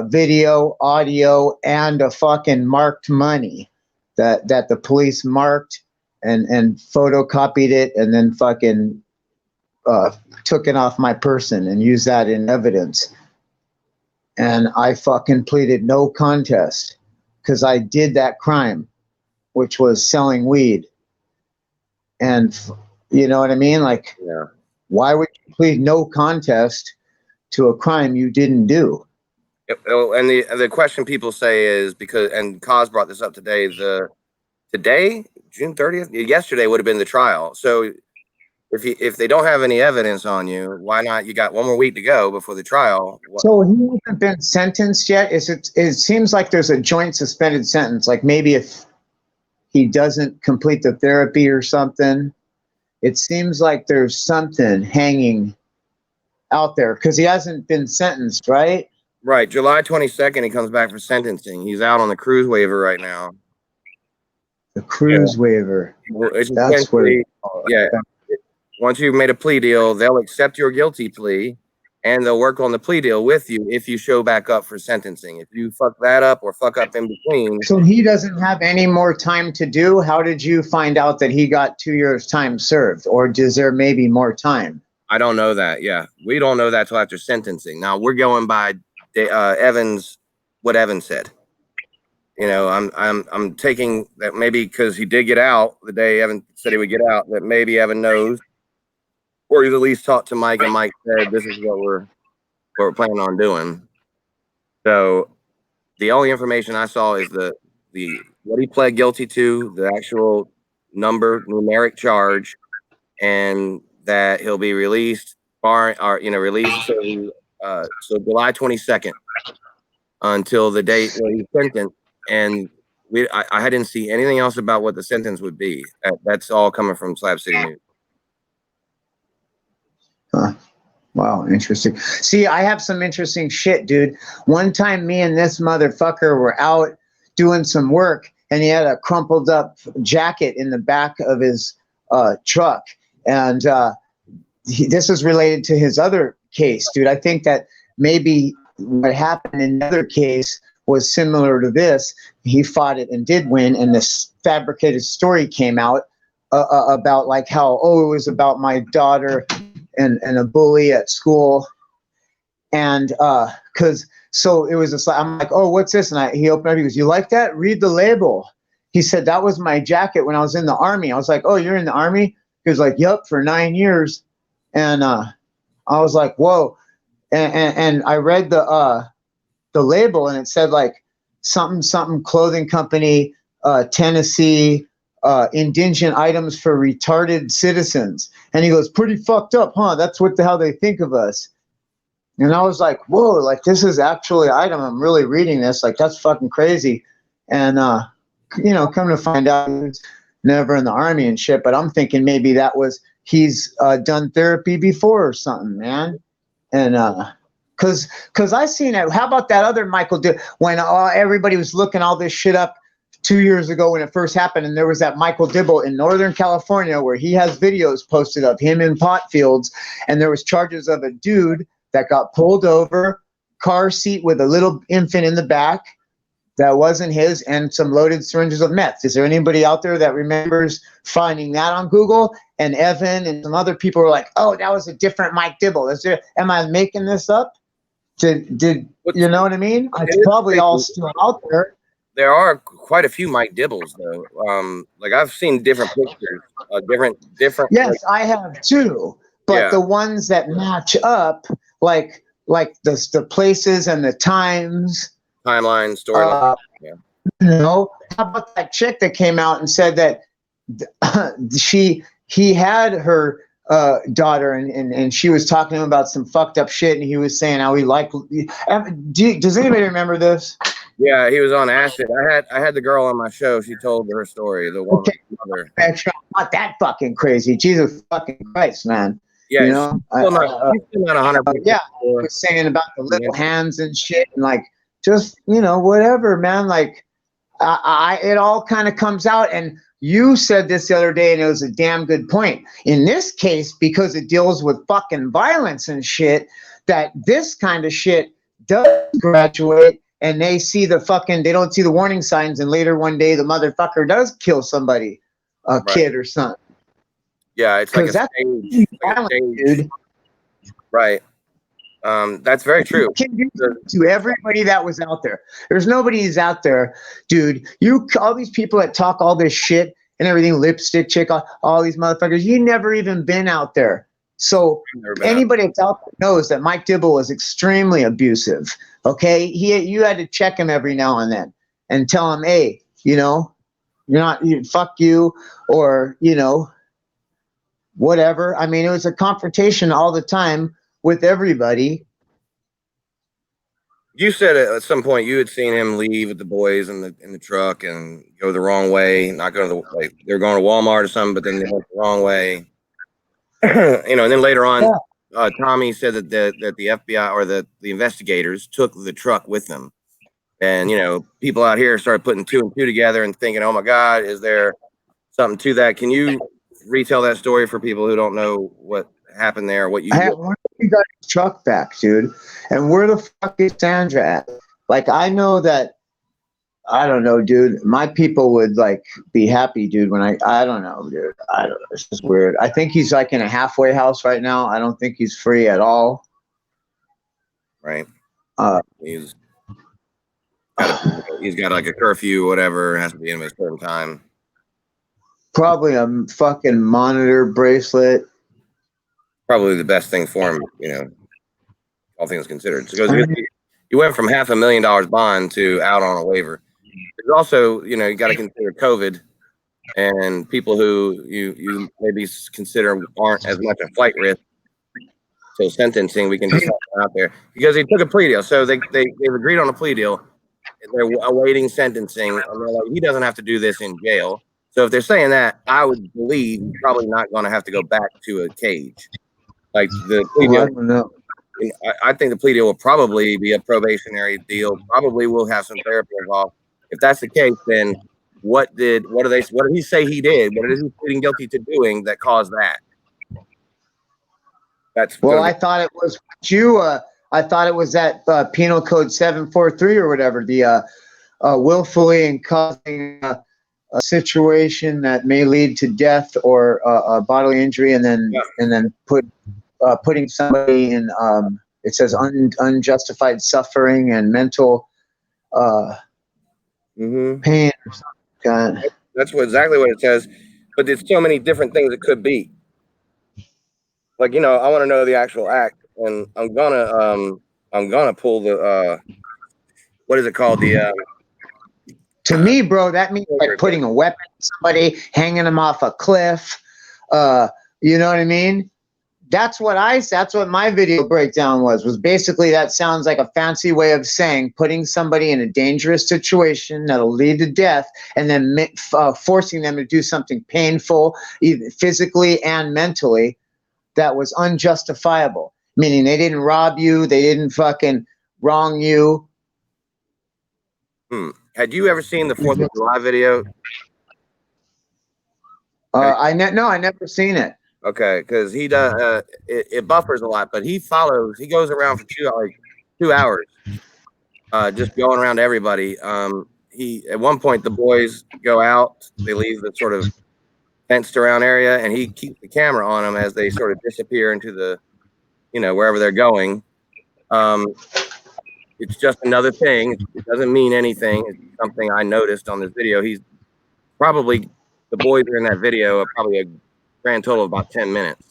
Video, audio, and a fucking marked money that the police marked and photocopied it and then fucking took it off my person and used that in evidence. And I fucking pleaded no contest because I did that crime, which was selling weed. And you know what I mean? Like, why would you plead no contest to a crime you didn't do? And the question people say is because, and Kaz brought this up today, today, June 30th, yesterday would have been the trial. So if they don't have any evidence on you, why not? You got 1 more week to go before the trial. So he hasn't been sentenced yet. It seems like there's a joint suspended sentence. Like maybe if he doesn't complete the therapy or something, it seems like there's something hanging out there because he hasn't been sentenced, right? Right. July 22nd, he comes back for sentencing. He's out on the cruise waiver right now. The cruise waiver. That's what it, once you've made a plea deal, they'll accept your guilty plea and they'll work on the plea deal with you if you show back up for sentencing. If you fuck that up or fuck up in between. So he doesn't have any more time to do? How did you find out that he got 2 years time served? Or is there maybe more time? I don't know that. Yeah. We don't know that till after sentencing. Now we're going by what Evan said. You know, I'm taking that maybe because he did get out the day Evan said he would get out, that maybe Evan knows, or he's at least talked to Mike and Mike said this is what we're planning on doing. So the only information I saw is the what he pled guilty to, the actual numeric charge, and that he'll be released released so July 22nd until the date where he's sentenced. And I didn't see anything else about what the sentence would be. That's all coming from Slab City News. Huh. Wow, interesting. See, I have some interesting shit, dude. One time me and this motherfucker were out doing some work, and he had a crumpled up jacket in the back of his truck. And this is related to his other case, dude. I think that maybe what happened in the other case was similar to this. He fought it and did win, and this fabricated story came out about like how, it was about my daughter and a bully at school. And so it was I'm like, what's this? And he opened up, he goes, you like that? Read the label. He said, that was my jacket when I was in the Army. I was like, you're in the Army? He was like, yep, for 9 years. And I was like, whoa. And I read the label, and it said like something clothing company, Tennessee, indigent items for retarded citizens. And he goes, pretty fucked up, huh? That's what the hell they think of us. And I was like, whoa, like this is actually an item. I'm really reading this. Like that's fucking crazy. And, come to find out he's never in the army and shit. But I'm thinking maybe that was, he's done therapy before or something, man. And, cause I seen it. How about that other Michael when everybody was looking all this shit up 2 years ago when it first happened, and there was that Michael Dibble in Northern California where he has videos posted of him in pot fields, and there was charges of a dude that got pulled over, car seat with a little infant in the back that wasn't his, and some loaded syringes of meth. Is there anybody out there that remembers finding that on Google? And Evan and some other people were like, oh, that was a different Mike Dibble. Am I making this up? Did you know what I mean? It's probably all still out there. There are quite a few Mike Dibbles though. Like I've seen different pictures, different. Yes, I have too. But the ones that match up, like the places and the times, timeline, storyline. How about that chick that came out and said that he had her daughter and she was talking to him about some fucked up shit, and he was saying how he liked. Does anybody remember this? Yeah, he was on acid. I had the girl on my show. She told her story. The one mother. Not that fucking crazy. Jesus fucking Christ, man. Yeah, you know, still not 100%. Yeah, he was saying about the little hands and shit, and like just whatever, man. Like, it all kind of comes out. And you said this the other day, and it was a damn good point. In this case, because it deals with fucking violence and shit, that this kind of shit does graduate. And they don't see the warning signs, and later one day the motherfucker does kill somebody, kid or something. Yeah, it's like a stage, dude. Right. That's very true. To everybody that was out there, there's nobody who's out there, dude. All these people that talk all this shit and everything, lipstick chick, all these motherfuckers. You never even been out there. So anybody that's out there knows that Mike Dibble was extremely abusive. Okay, you had to check him every now and then and tell him, hey, fuck you, or whatever. I mean, it was a confrontation all the time with everybody. You said at some point you had seen him leave with the boys in the truck and go the wrong way, not go to they were going to Walmart or something, but then they went the wrong way. And then later on, Tommy said that the FBI or the investigators took the truck with them, and people out here started putting 2 and 2 together and thinking, oh my God, is there something to that? Can you retell that story for people who don't know what happened there? Where you got his truck back, dude, and where the fuck is Sandra at? Like, I know that. I don't know, dude. My people would be happy, dude. When I don't know, dude. I don't know. It's just weird. I think he's in a halfway house right now. I don't think he's free at all. Right. He's got a curfew, whatever. It has to be in a certain time. Probably a fucking monitor bracelet. Probably the best thing for him, all things considered. So you went from $500,000 bond to out on a waiver. There's also, you got to consider COVID and people who you maybe consider aren't as much a flight risk. So sentencing, we can just out there because he took a plea deal. So they've agreed on a plea deal. They're awaiting sentencing, and they're like, he doesn't have to do this in jail. So if they're saying that, I would believe he's probably not going to have to go back to a cage. Like the plea deal. I don't know. I think the plea deal will probably be a probationary deal. Probably will have some therapy involved. If that's the case, then what did he say he did? What is he pleading guilty to doing that caused that? I thought it was I thought it was that Penal Code 743 or whatever, the willfully and causing a situation that may lead to death or bodily injury, and then putting somebody in it says unjustified suffering and mental pain or something. That's exactly what it says, but there's so many different things it could be. I want to know the actual act, and I'm gonna pull the what is it called, to me, bro, that means putting a weapon on somebody, hanging them off a cliff, you know what I mean? that's what my video breakdown was basically that sounds like a fancy way of saying putting somebody in a dangerous situation that'll lead to death and then forcing them to do something painful, either physically and mentally, that was unjustifiable. Meaning they didn't rob you, they didn't fucking wrong you. Had you ever seen the 4th of July video? I never seen it. Okay, because he does it buffers a lot, but he goes around for 2 hours, just going around to everybody. He at one point the boys go out, they leave the sort of fenced around area, and he keeps the camera on them as they sort of disappear into the, wherever they're going. It's just another thing. It doesn't mean anything. It's something I noticed on this video. The boys are in that video are probably a grand total of about 10 minutes.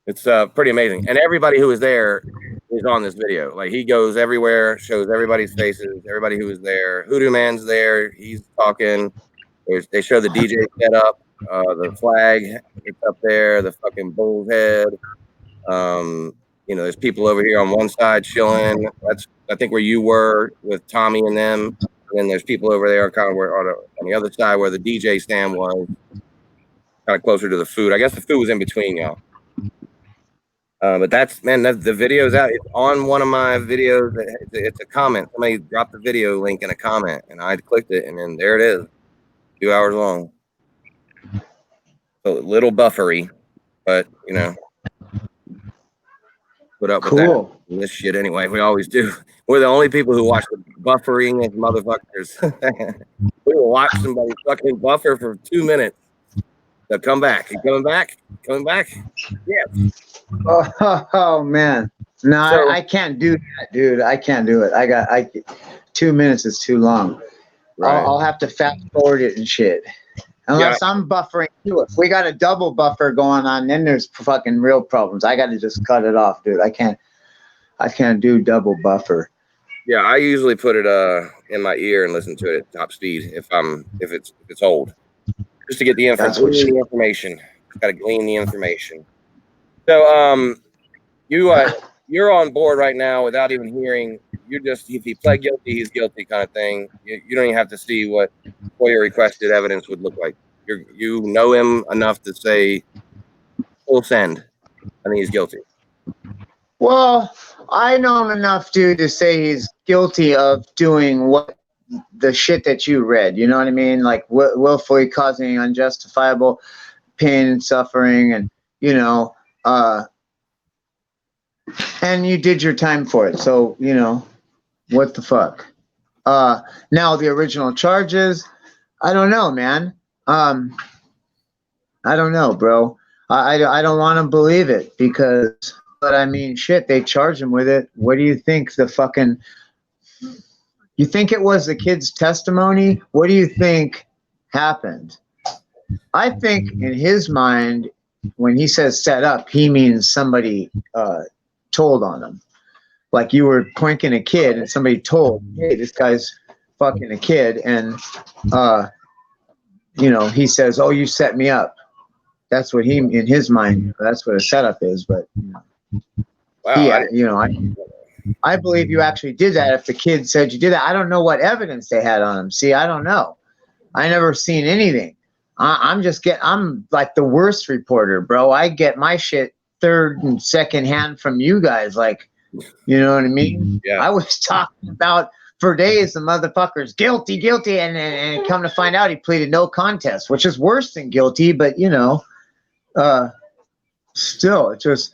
It's pretty amazing. And everybody who was there is on this video. Like, he goes everywhere, shows everybody's faces, everybody who was there. Hoodoo Man's there. He's talking. They show the DJ setup, the flag it's up there, the fucking bull's head. There's people over here on one side chilling. That's, I think, where you were with Tommy and them. And then there's people over there kind of on the other side where the DJ stand was, kind of closer to the food. I guess the food was in between y'all. But the video's out. It's on one of my videos. It's a comment. Somebody dropped the video link in a comment, and I clicked it, and then there it is. 2 hours long. So a little buffery, but put up with that. This shit anyway. We always do. We're the only people who watch the buffering as motherfuckers. We will watch somebody fucking buffer for 2 minutes. They'll come back. You coming back? Coming back? Yeah. Oh man. No, so, I can't do that, dude. I can't do it. 2 minutes is too long. Right. I'll have to fast forward it and shit. Unless I'm buffering too. If we got a double buffer going on, then there's fucking real problems. I got to just cut it off, dude. I can't do double buffer. Yeah, I usually put it in my ear and listen to it at top speed if it's old, just to get the information. Got to glean the information. So you're on board right now without even hearing. You're just, if he pled guilty, he's guilty kind of thing. You don't even have to see what FOIA requested evidence would look like. You know him enough to say full send. I think he's guilty. Well, I know him enough, dude, to say he's guilty of doing the shit that you read. You know what I mean? Like willfully causing unjustifiable pain and suffering, and and you did your time for it. So what the fuck? Now the original charges, I don't know, man. I don't know, bro. I don't want to believe it but I mean, shit, they charged him with it. What do you think you think it was the kid's testimony? What do you think happened? I think in his mind, when he says set up, he means somebody told on him. Like you were pranking a kid and somebody told, hey, this guy's fucking a kid. And, he says, oh, you set me up. That's what in his mind, that's what a setup is. But, wow, I believe you actually did that. If the kid said you did that, I don't know what evidence they had on him. See, I don't know. I never seen anything. I'm like the worst reporter, bro. I get my shit third and second hand from you guys. Like, you know what I mean? Yeah. I was talking about for days the motherfucker's guilty, and come to find out he pleaded no contest, which is worse than guilty. But still, it's just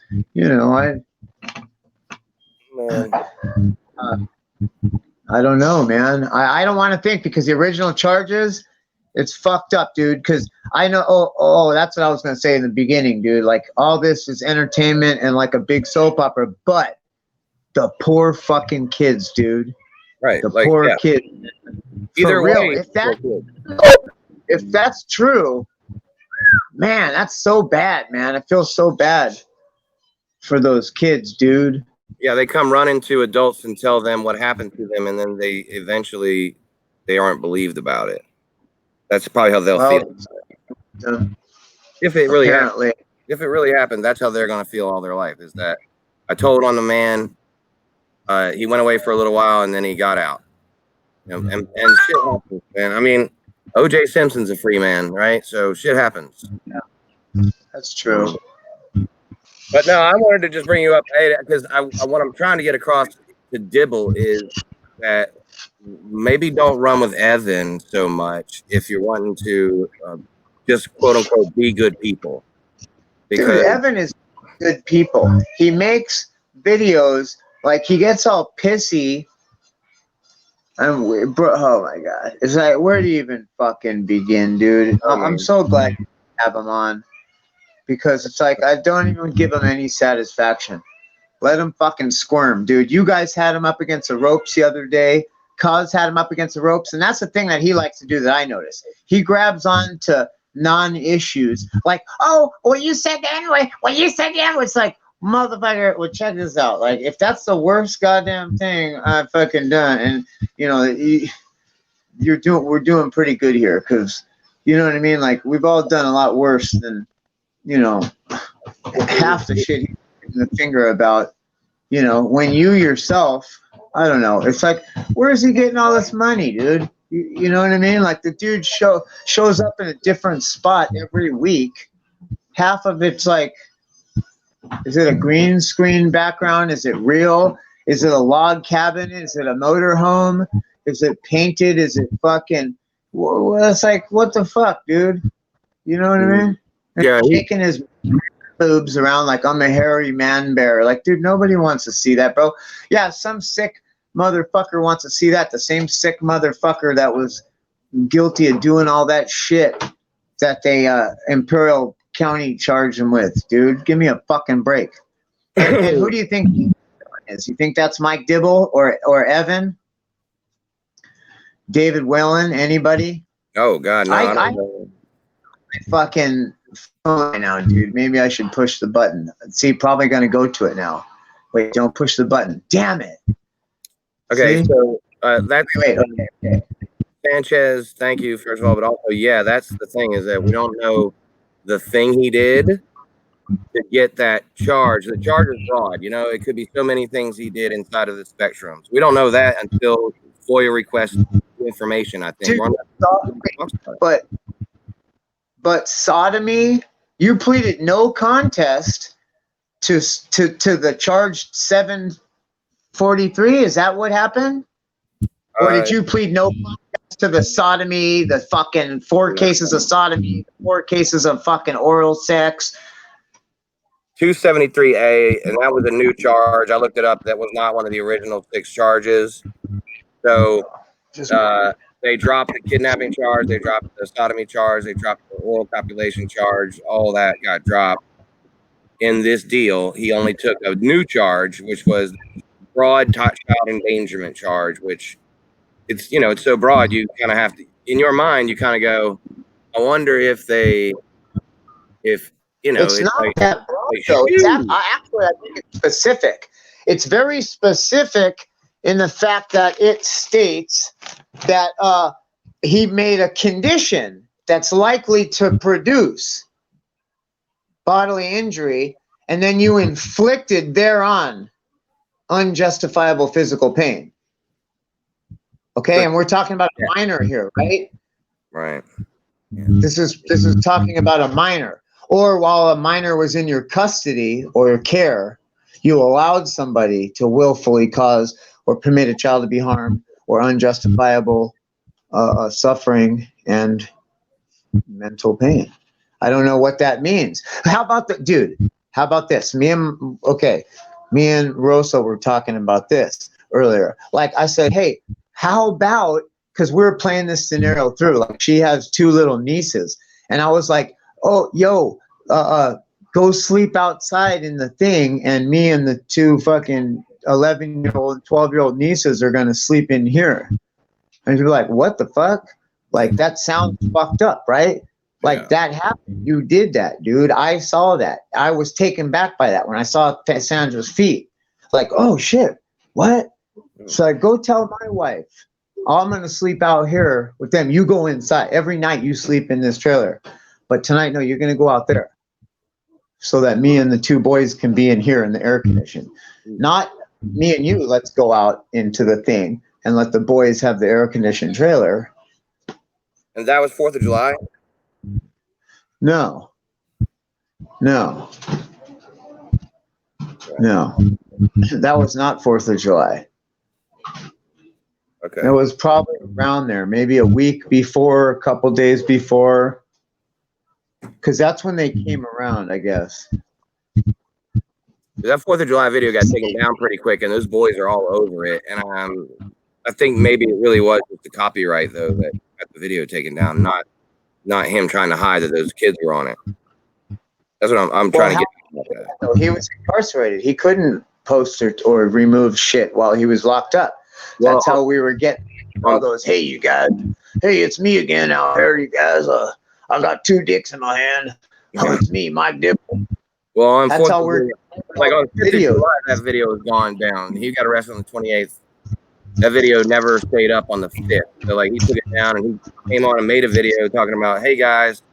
I don't know, man. I don't want to think, because the original charges, it's fucked up, dude. Because I know. Oh, that's what I was gonna say in the beginning, dude. Like all this is entertainment and like a big soap opera, but the poor fucking kids, dude. Right. The poor kids. Either way, if that's true, man, that's so bad, man. I feel so bad for those kids, dude. Yeah, they come running to adults and tell them what happened to them, and then they aren't believed about it. That's probably how they'll feel. If it really happened. if it really happened, that's how they're gonna feel all their life. Is that I told on the man. He went away for a little while and then he got out. You know, and shit happens, man. I mean, O.J. Simpson's a free man, right? So shit happens. Yeah, that's true. But no, I wanted to just bring you up, because what I'm trying to get across to Dibble is that maybe don't run with Evan so much if you're wanting to just quote unquote be good people. Because dude, Evan is good people. He makes videos like he gets all pissy. And oh my god, it's like, where do you even fucking begin, dude? I'm so glad you have him on, because it's like I don't even give him any satisfaction. Let him fucking squirm, dude. You guys had him up against the ropes the other day. Cause had him up against the ropes, and that's the thing that he likes to do that I notice. He grabs on to non-issues, like, oh, well, you said that anyway. Well, you said that. It's like, motherfucker, well, check this out. Like, if that's the worst goddamn thing I've fucking done, and you know, we're doing pretty good here, because you know what I mean. Like, we've all done a lot worse than, you know, half the shit he's giving the finger about. You know, when you yourself, I don't know. It's like, where is he getting all this money, dude? You know what I mean? Like, the dude shows up in a different spot every week. Half of it's like, is it a green screen background? Is it real? Is it a log cabin? Is it a motor home? Is it painted? Is it fucking? Well, it's like, what the fuck, dude? You know what I mean? Yeah, taking his boobs around like I'm a hairy man bear. Like, dude, nobody wants to see that, bro. Yeah, some sick motherfucker wants to see that. The same sick motherfucker that was guilty of doing all that shit that they Imperial County charged him with, dude. Give me a fucking break. And who do you think he is? You think that's Mike Dibble or Evan? David Whalen? Anybody? Oh God, no! I don't know. Fucking phone now, dude. Maybe I should push the button. See, probably gonna go to it now. Wait, don't push the button. Damn it. Okay, see? so that's wait. Okay. Sanchez. Thank you, first of all, but also, yeah, that's the thing, is that we don't know the thing he did to get that charge. The charge is broad. You know, it could be so many things he did inside of the spectrums. We don't know that until FOIA requests information, I think. Dude, but sodomy, you pleaded no contest to the charge 743. Is that what happened? Or did you plead no contest to the sodomy, the fucking 4 cases of sodomy, 4 cases of fucking oral sex? 273A, and that was a new charge. I looked it up. That was not one of the original 6 charges. So they dropped the kidnapping charge, they dropped the sodomy charge, they dropped the oral copulation charge. All that got dropped. In this deal, he only took a new charge, which was broad child endangerment charge, which it's, you know, it's so broad, you kind of have to, in your mind, you kind of go, I wonder if you know, it's not like, that broad, though. Actually, I think it's specific. It's very specific in the fact that it states that he made a condition that's likely to produce bodily injury, and then you inflicted thereon unjustifiable physical pain. Okay, and we're talking about a minor here, right? Right. Yeah. This is talking about a minor. Or while a minor was in your custody or care, you allowed somebody to willfully cause or permit a child to be harmed or unjustifiable suffering and mental pain. I don't know what that means. How about how about this? Me and Rosa were talking about this earlier. Like I said, hey, how about, because we were playing this scenario through, like she has 2 little nieces, and I was like, oh, yo, go sleep outside in the thing, and me and the 2 fucking 11-year-old, 12-year-old nieces are going to sleep in here. And you're like, what the fuck? Like, that sounds fucked up, right? Like, that happened. You did that, dude. I saw that. I was taken back by that when I saw Sandra's feet. Like, oh, shit. What? So I go tell my wife, I'm going to sleep out here with them. You go inside. Every night you sleep in this trailer. But tonight, no, you're going to go out there. so that me and the two boys can be in here in the air condition. Not me and you, let's go out into the thing and let the boys have the air conditioned trailer. And that was 4th of July? No. No. No. That was not 4th of July. Okay. It was probably around there, maybe a week before, a couple days before. Because that's when they came around, I guess. That 4th of July video got taken down pretty quick, and those boys are all over it. And I think maybe it really was just the copyright, though, that got the video taken down, not him trying to hide that those kids were on it. That's what I'm trying to get at. No, he was incarcerated. He couldn't post or remove shit while he was locked up. That's how we were getting all those, hey, you guys. Hey, it's me again out here, you guys. I got 2 dicks in my hand. Oh, it's me, Mike Dibble. Well, that's how we're like on video. That video has gone down. He got arrested on the 28th. That video never stayed up on the 5th. So like he took it down and he came on and made a video talking about, hey guys,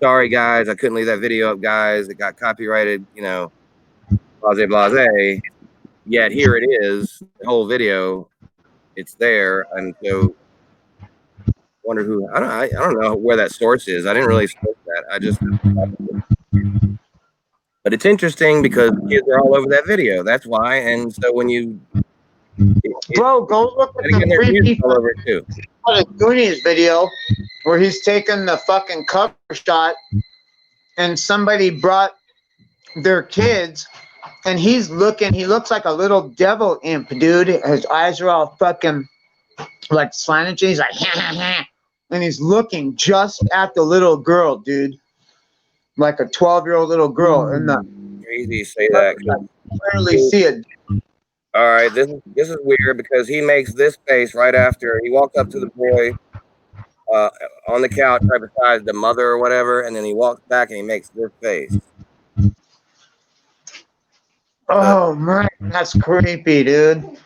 sorry guys, I couldn't leave that video up, guys. It got copyrighted, you know, blase. Yet here it is, the whole video, it's there, and so wonder who. I don't know where that source is. I didn't really source that. I just. But it's interesting because kids are all over that video. That's why. And so when you, bro, go look at the creepy all over it too. Goonies video where he's taking the fucking cover shot, and somebody brought their kids, and he's looking. He looks like a little devil imp, dude. His eyes are all fucking like slanted. He's like, ha ha ha, and he's looking just at the little girl, dude. Like a 12-year-old little girl, and the crazy say that. Clearly see it. All right, this is weird because he makes this face right after he walks up to the boy on the couch right beside the mother or whatever, and then he walks back and he makes this face. Oh man, that's creepy, dude.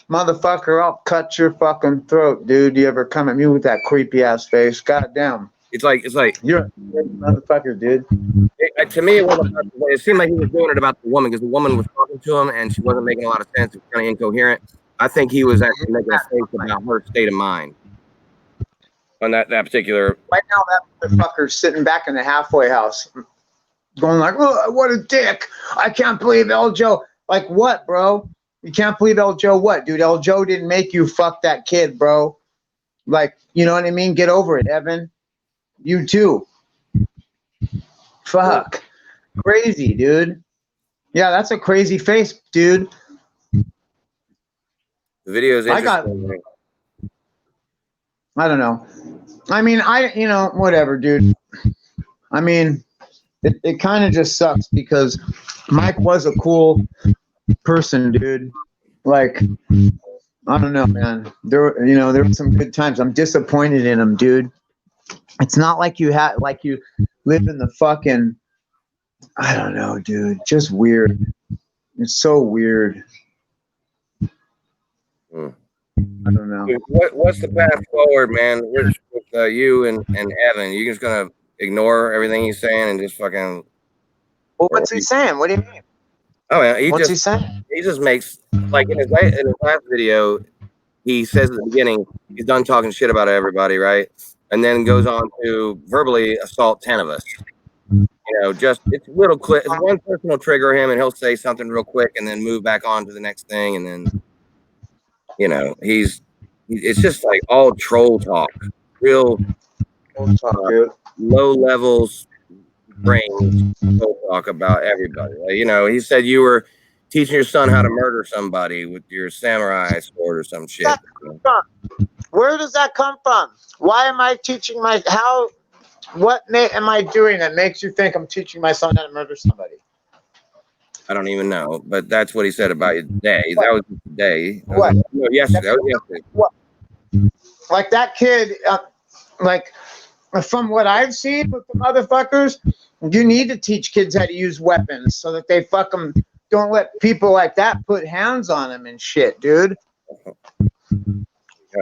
Motherfucker, I'll cut your fucking throat, dude. You ever come at me with that creepy ass face? Goddamn. It's like you're a motherfucker, dude. To me, it seemed like he was doing it about the woman because the woman was talking to him and she wasn't making a lot of sense. It was kind of incoherent. I think he was actually making a face about her state of mind on that particular. Right now, that motherfucker's sitting back in the halfway house, going like, "Oh, what a dick! I can't believe El Joe." Like what, bro? You can't believe El Joe what, dude? El Joe didn't make you fuck that kid, bro. Like, you know what I mean? Get over it, Evan. You too. Fuck. Crazy, dude. Yeah, that's a crazy face, dude. The video is interesting. I don't know. I mean, whatever, dude. I mean, it kind of just sucks because Mike was a cool person, dude. Like, I don't know, man. There were some good times. I'm disappointed in him, dude. It's not like you live in the fucking, I don't know, dude. Just weird. It's so weird. I don't know. What's the path forward, man? With you and Evan, you just gonna ignore everything he's saying and just fucking. Well, what's he saying? What do you mean? Oh man, what's he saying? He just makes like in his last video, he says at the beginning he's done talking shit about everybody, right? And then goes on to verbally assault 10 of us. You know, just it's little clip. One person will trigger him, and he'll say something real quick, and then move back on to the next thing, and then, you know, it's just like all troll talk, real low levels, brain troll talk about everybody. Like, you know, he said you were teaching your son how to murder somebody with your samurai sword or some shit. Where does that come from? Why am I teaching what am I doing that makes you think I'm teaching my son how to murder somebody? I don't even know, but that's what he said about you today. That was today. What? No, yesterday. That was yesterday. What? Like that kid, like from what I've seen with the motherfuckers, you need to teach kids how to use weapons so that they fucking don't let people like that put hands on them and shit, dude.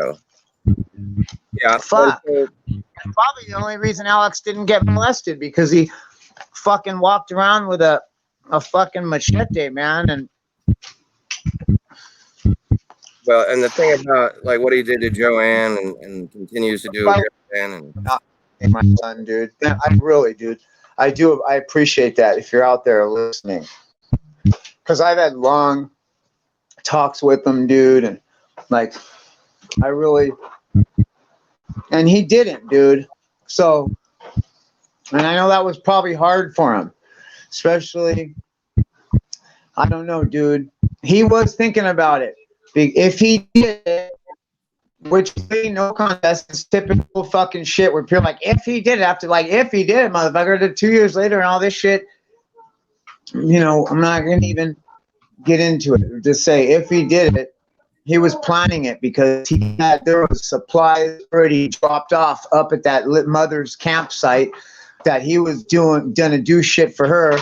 Oh. Yeah. Fuck. Probably the only reason Alex didn't get molested because he fucking walked around with a fucking machete, man. And well, and the thing about like what he did to Joann and continues to do with Joann and my son, dude. I really, dude. I do. I appreciate that if you're out there listening, because I've had long talks with him, dude, and like I really, and he didn't, dude. So, and I know that was probably hard for him, especially. I don't know, dude. He was thinking about it. If he did it, which no contest is typical fucking shit where people are like, if he did it, after like, if he did it, motherfucker, 2 years later and all this shit, you know, I'm not going to even get into it. Just say, if he did it, he was planning it because there was supplies already dropped off up at that mother's campsite that he was gonna do shit for her.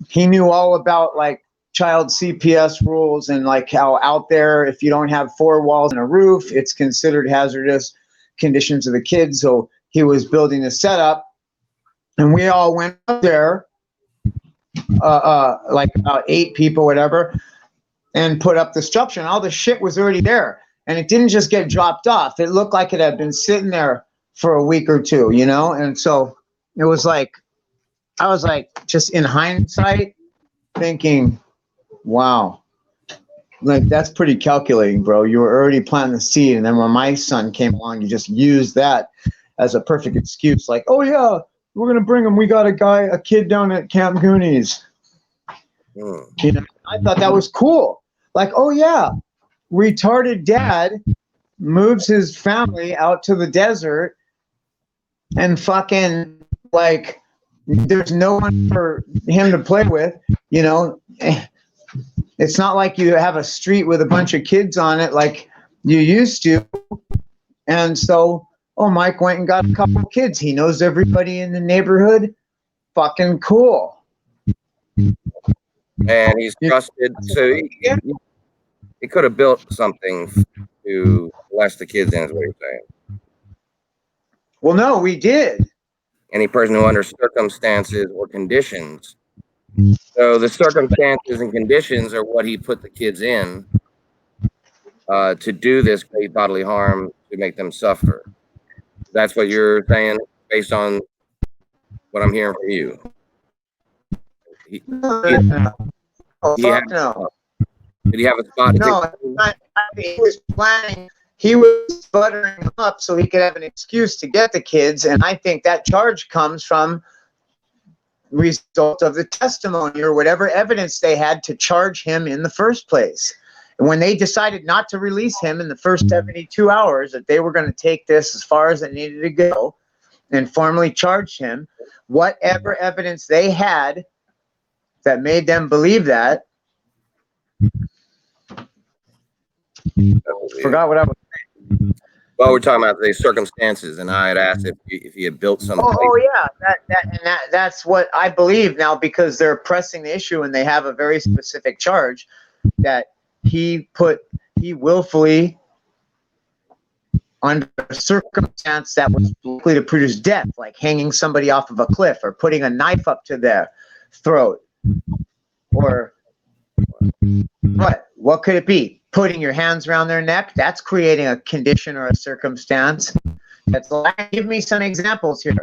He knew all about like child CPS rules and like how out there, if you don't have 4 walls and a roof, it's considered hazardous conditions of the kids. So he was building a setup, and we all went up there, like about 8 people, whatever, and put up the structure, and all the shit was already there. And it didn't just get dropped off. It looked like it had been sitting there for a week or 2, you know? And so it was like, I was like, just in hindsight, thinking, wow, like that's pretty calculating, bro. You were already planting the seed, and then when my son came along, you just used that as a perfect excuse. Like, oh yeah, we're gonna bring him. We got a kid down at Camp Goonies. You know, I thought that was cool. Like, oh yeah, retarded dad moves his family out to the desert, and fucking like, there's no one for him to play with, you know. It's not like you have a street with a bunch of kids on it like you used to. And so, oh, Mike went and got a couple of kids. He knows everybody in the neighborhood. Fucking cool. and he's trusted. So he could have built something to bless the kids in, is what you're saying. Well, no, we did. Any person who under circumstances or conditions. So the circumstances and conditions are what he put the kids in to do this great bodily harm, to make them suffer. That's what you're saying based on what I'm hearing from you. No. Did he have a spot? No, he was planning. He was buttering up so he could have an excuse to get the kids, and I think that charge comes from result of the testimony or whatever evidence they had to charge him in the first place. And when they decided not to release him in the first 72 hours, that they were going to take this as far as it needed to go and formally charge him, whatever evidence they had that made them believe that. Forgot what I was saying. Well, we're talking about the circumstances, and I had asked if he had built something. Oh yeah, that's what I believe now, because they're pressing the issue and they have a very specific charge that he willfully, under a circumstance that was likely to produce death, like hanging somebody off of a cliff or putting a knife up to their throat, or what could it be? Putting your hands around their neck, that's creating a condition or a circumstance. That's like, give me some examples here.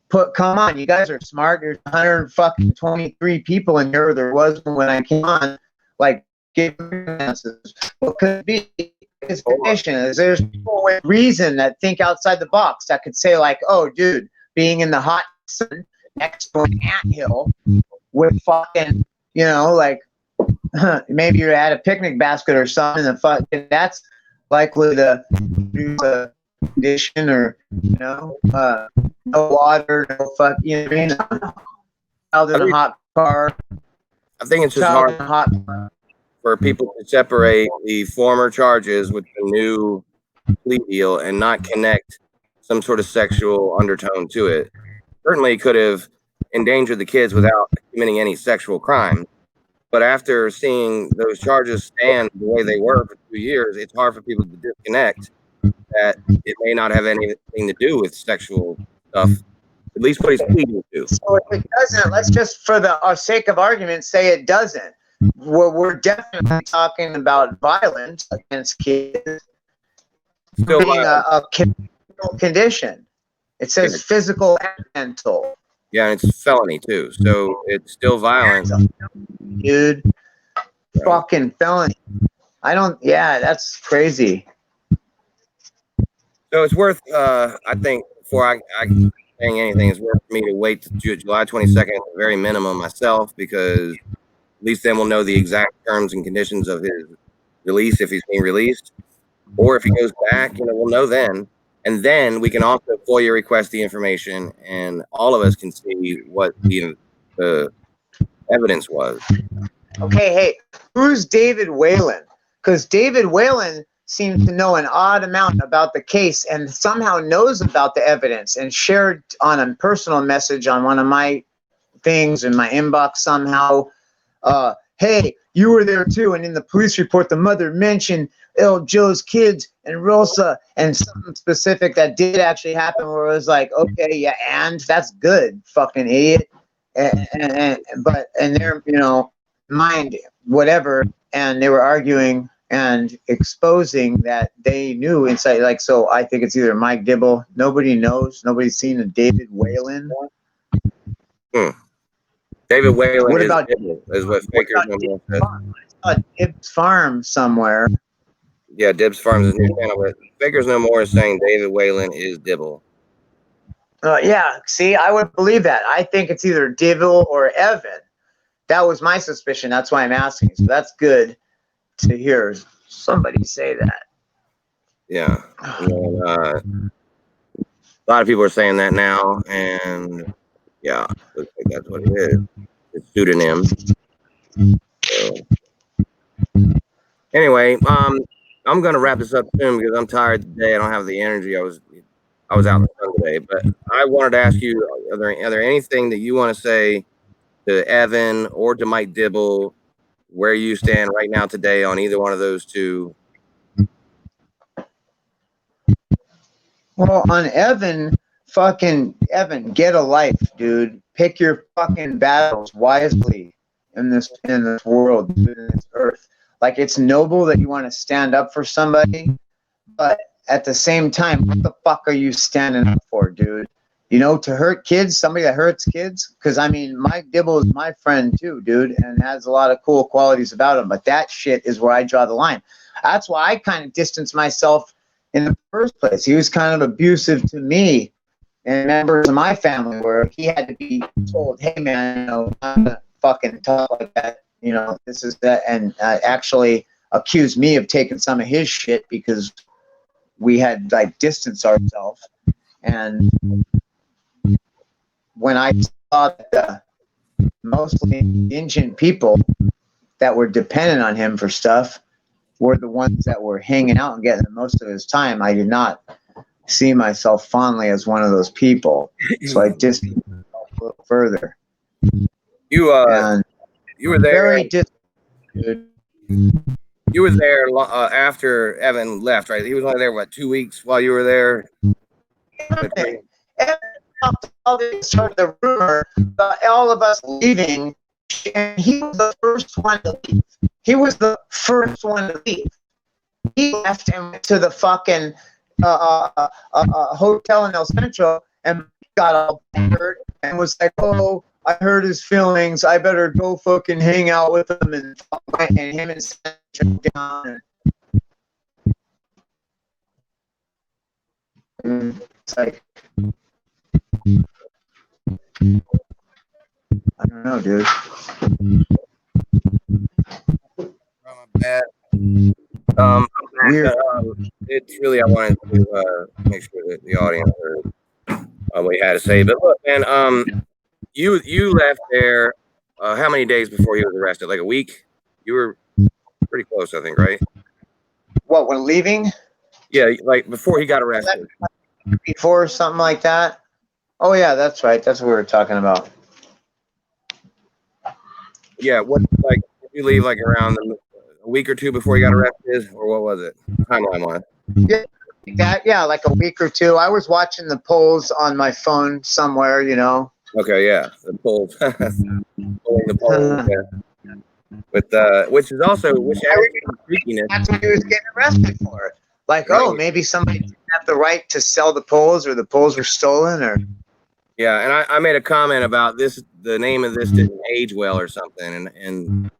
Come on, you guys are smart. There's 123 people in here. There was when I came on. Like, give me answers. What could it be? This condition is there's people with reason that think outside the box that could say like, oh, dude, being in the hot sun next to an anthill with fucking, you know, like. Maybe you're at a picnic basket or something, and that's likely to produce a condition, or no water, no fuck, you know what I mean? Out in a hot car. I think it's just hard for people to separate the former charges with the new plea deal and not connect some sort of sexual undertone to it. Certainly could have endangered the kids without committing any sexual crime. But after seeing those charges stand the way they were for 2 years, it's hard for people to disconnect that it may not have anything to do with sexual stuff At least what he's pleading to. So if it doesn't, let's just, for the sake of argument, say it doesn't. We're definitely talking about violence against kids Still being violent. a condition. It says physical and mental. Yeah, and it's felony too. So it's still violent. Dude. Right. Fucking felony. Yeah, that's crazy. So it's worth, I think, before I saying anything, it's worth for me to wait to July 22nd at the very minimum myself, because at least then we'll know the exact terms and conditions of his release, if he's being released, or if he goes back, we'll know then. And then we can also FOIA request the information, and all of us can see what the evidence was. Okay, hey, who's David Whalen? Because David Whalen seems to know an odd amount about the case and somehow knows about the evidence, and shared on a personal message on one of my things in my inbox somehow, hey, you were there too, and in the police report the mother mentioned El Joe's kids and Rosa and something specific that did actually happen, where it was like, okay, yeah, and that's good, fucking idiot. And they're, mind whatever, and they were arguing and exposing that they knew inside, like, so I think it's either Mike Dibble. Nobody knows. Nobody's seen a David Whalen. David Whalen What about is what Fakers No More said. Dib's Farm somewhere. Yeah, Dib's Farm is a new channel, but Fakers No More is saying David Whalen is Dibble. Yeah, see, I would believe that. I think it's either Dibble or Evan. That was my suspicion. That's why I'm asking. So that's good to hear somebody say that. Yeah. And, a lot of people are saying that now, and yeah, looks like that's what it is. It's pseudonym. So, anyway, I'm gonna wrap this up soon because I'm tired today. I don't have the energy. I was out in the sun today, but I wanted to ask you: are there anything that you want to say to Evan or to Mike Dibble, where you stand right now today on either one of those two? Well, on Evan, get a life, dude. Pick your fucking battles wisely in this world, in this earth. Like, it's noble that you want to stand up for somebody, but at the same time, what the fuck are you standing up for, dude? To hurt kids, somebody that hurts kids? Because, I mean, Mike Dibble is my friend too, dude, and has a lot of cool qualities about him, but that shit is where I draw the line. That's why I kind of distance myself in the first place. He was kind of abusive to me and members of my family, where he had to be told, hey, man, not to fucking talk like that, this is that, and actually accused me of taking some of his shit because we had, like, distanced ourselves. And when I saw that mostly Indian people that were dependent on him for stuff were the ones that were hanging out and getting the most of his time, I did not see myself fondly as one of those people. So I distanced myself a little further. You were there. Very distant. You were there after Evan left, right? He was only there, what, 2 weeks while you were there? Evan started the rumor about all of us leaving, and he was the first one to leave. He was the first one to leave. He left and went to the fucking hotel in El Centro and got all hurt and was like, oh, I hurt his feelings. I better go fucking hang out with him, and him and Centro down. And it's like, I don't know, dude. Bad. It's really, I wanted to make sure that the audience heard what he had to say. But look, man, you left there how many days before he was arrested? Like a week? You were pretty close, I think, right? What, when leaving? Yeah, like before he got arrested. Before, something like that? Oh, yeah, that's right. That's what we were talking about. Yeah, what, like, did you leave like around a week or two before he got arrested, or what was it? Timeline-wise. Yeah, that, yeah, like a week or two. I was watching the polls on my phone somewhere, you know. Okay, yeah, the polls, pulling the polls, yeah. But which is also which adds to the freakiness. That's what he was getting arrested for. Like, oh, maybe somebody didn't have the right to sell the polls, or the polls were stolen, or. Yeah, and I made a comment about this. The name of this didn't age well or something, and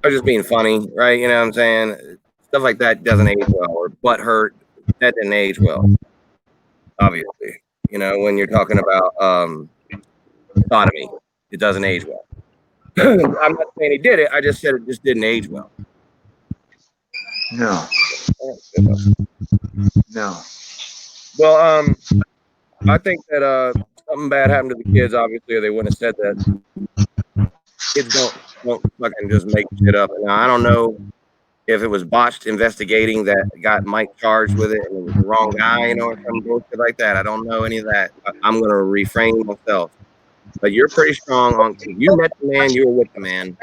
I was just being funny, right? You know what I'm saying? Stuff like that doesn't age well, or butt hurt, that didn't age well. Obviously, you know, when you're talking about sodomy, it doesn't age well. I'm not saying he did it. I just said it just didn't age well. No. No. Well, I think that something bad happened to the kids, obviously, or they wouldn't have said that. Kids don't fucking just make shit up. Now, I don't know if it was botched investigating that got Mike charged with it and it was the wrong guy, you know, or some bullshit like that. I don't know any of that. I'm going to refrain myself. But you're pretty strong on. You met the man, you were with the man.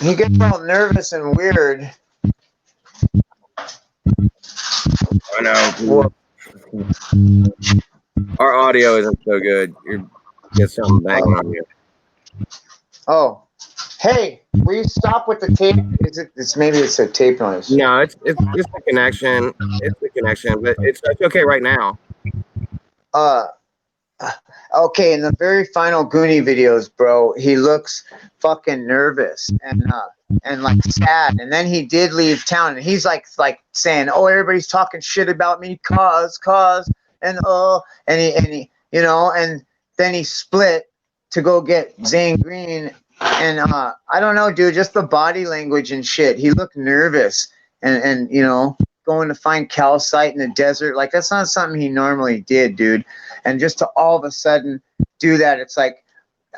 He gets all nervous and weird. I know. Our audio isn't so good. You get something banging on you. Oh, hey, will you stop with the tape? Maybe it's a tape noise. No, it's the connection. It's the connection, but it's okay right now. Okay, in the very final Goonie videos, bro, he looks fucking nervous and like sad. And then he did leave town, and he's like saying, "Oh, everybody's talking shit about me, cause," and he, you know, and then he split to go get Zane Green, and I don't know, dude, just the body language and shit. He looked nervous, and you know, going to find calcite in the desert, like that's not something he normally did, dude. And just to all of a sudden do that, it's like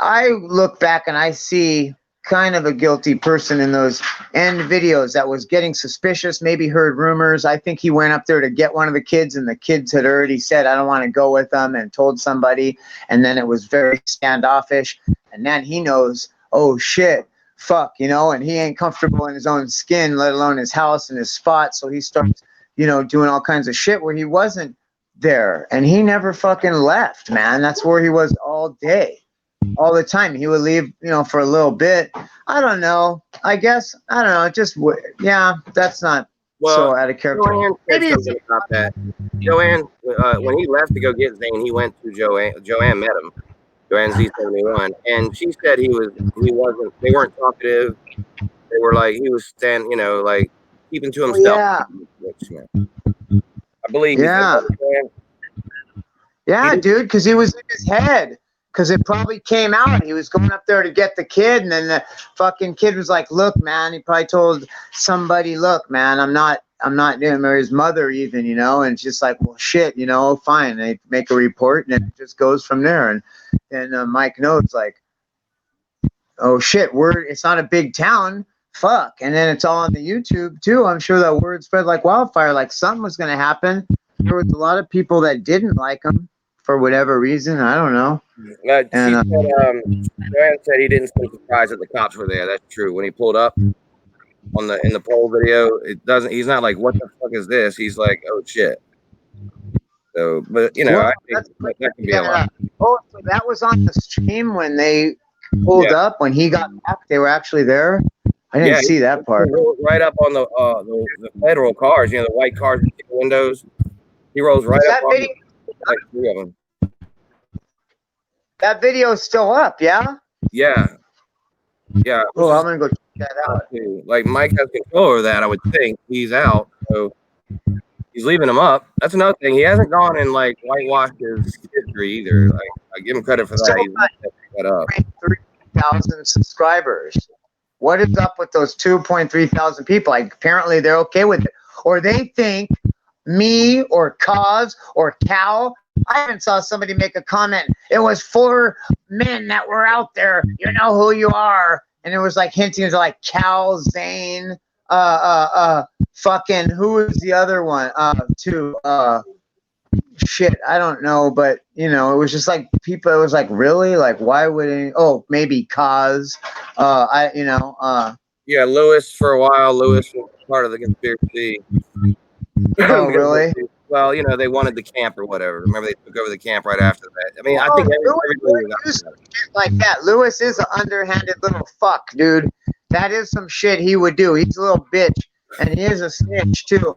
I look back and I see kind of a guilty person in those end videos that was getting suspicious, maybe heard rumors. I think he went up there to get one of the kids, and the kids had already said, "I don't want to go with them," and told somebody, and then it was very standoffish, and then he knows, oh shit, fuck, you know, and he ain't comfortable in his own skin, let alone his house and his spot, so he starts, you know, doing all kinds of shit where he wasn't there, and he never fucking left, man. That's where he was all day, all the time. He would leave, you know, for a little bit. I don't know. I guess I don't know. Just yeah, that's not so out of character. Joann said something about that. Joann, when he left to go get Zane, he went to Joann. Joann met him, Joann Z71, and she said he wasn't. They weren't talkative. They were like he was standing, you know, like keeping to himself. Yeah. I believe. Yeah. Yeah, dude, because he was in his head. Because it probably came out. He was going up there to get the kid, and then the fucking kid was like, "Look, man." He probably told somebody, "Look, man, I'm not him," or his mother even, you know. And it's just like, well, shit, you know, fine. They make a report, and it just goes from there. And Mike knows, like, oh shit, it's not a big town. Fuck. And then it's all on the YouTube too. I'm sure that word spread like wildfire. Like something was gonna happen. There was a lot of people that didn't like him for whatever reason. I don't know. Joann said he didn't seem surprised that the cops were there. That's true. When he pulled up in the poll video, he's not like, "What the fuck is this?" He's like, "Oh shit." So, but you know, well, I think that can be a lot. Oh, so that was on the stream when they pulled up. When he got back, they were actually there. I didn't see that part. He rolled right up on the federal cars. You know, the white cars with the windows. He rolls right up on like 3 of them. That video is still up, yeah? Yeah. Yeah. Oh, I'm going to go check that out. Like, Mike has control over that, I would think. He's out, so he's leaving him up. That's another thing. He hasn't gone and, like, whitewashed his history either. Like, I give him credit for that. He's not that up. 3,000 subscribers. What is up with those 2,300 people? Like, apparently they're okay with it. Or they think me or Cause or Cal. I even saw somebody make a comment. It was 4 men that were out there. You know who you are. And it was like hinting to like Cal, Zane, fucking, who was the other one? Shit, I don't know. But, you know, it was just like people, it was like, really? Like, why would any, maybe Cause, yeah, Lewis for a while. Lewis part of the conspiracy. Oh, really? Well, you know, they wanted the camp or whatever. Remember, they took over the camp right after that. I mean, I Oh, think Lewis is shit like that. Lewis is an underhanded little fuck, dude. That is some shit he would do. He's a little bitch, and he is a snitch too.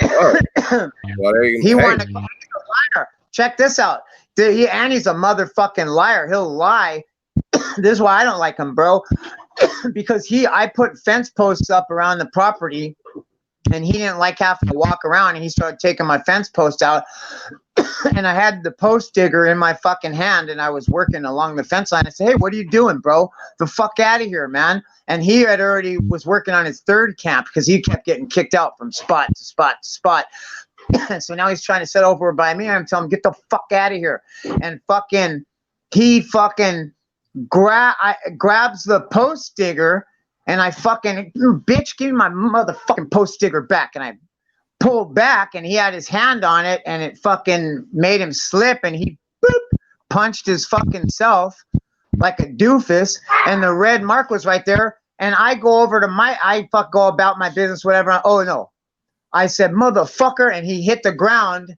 well, there you He go. wanted to call me a liar. Check this out. And he's a motherfucking liar. He'll lie. This is why I don't like him, bro. Because I put fence posts up around the property, and he didn't like having to walk around, and he started taking my fence post out. And I had the post digger in my fucking hand, and I was working along the fence line. I said, "Hey, what are you doing, bro? The fuck out of here, man." And he had already was working on his third camp because he kept getting kicked out from spot to spot to spot. So now he's trying to set over by me. I'm telling him, "Get the fuck out of here." And he grabs the post digger, and I fucking, "Bitch, give me my motherfucking post digger back." And I pulled back, and he had his hand on it, and it fucking made him slip, and he punched his fucking self like a doofus, and the red mark was right there. And I go over to go about my business, whatever. Oh no, I said, "Motherfucker," and he hit the ground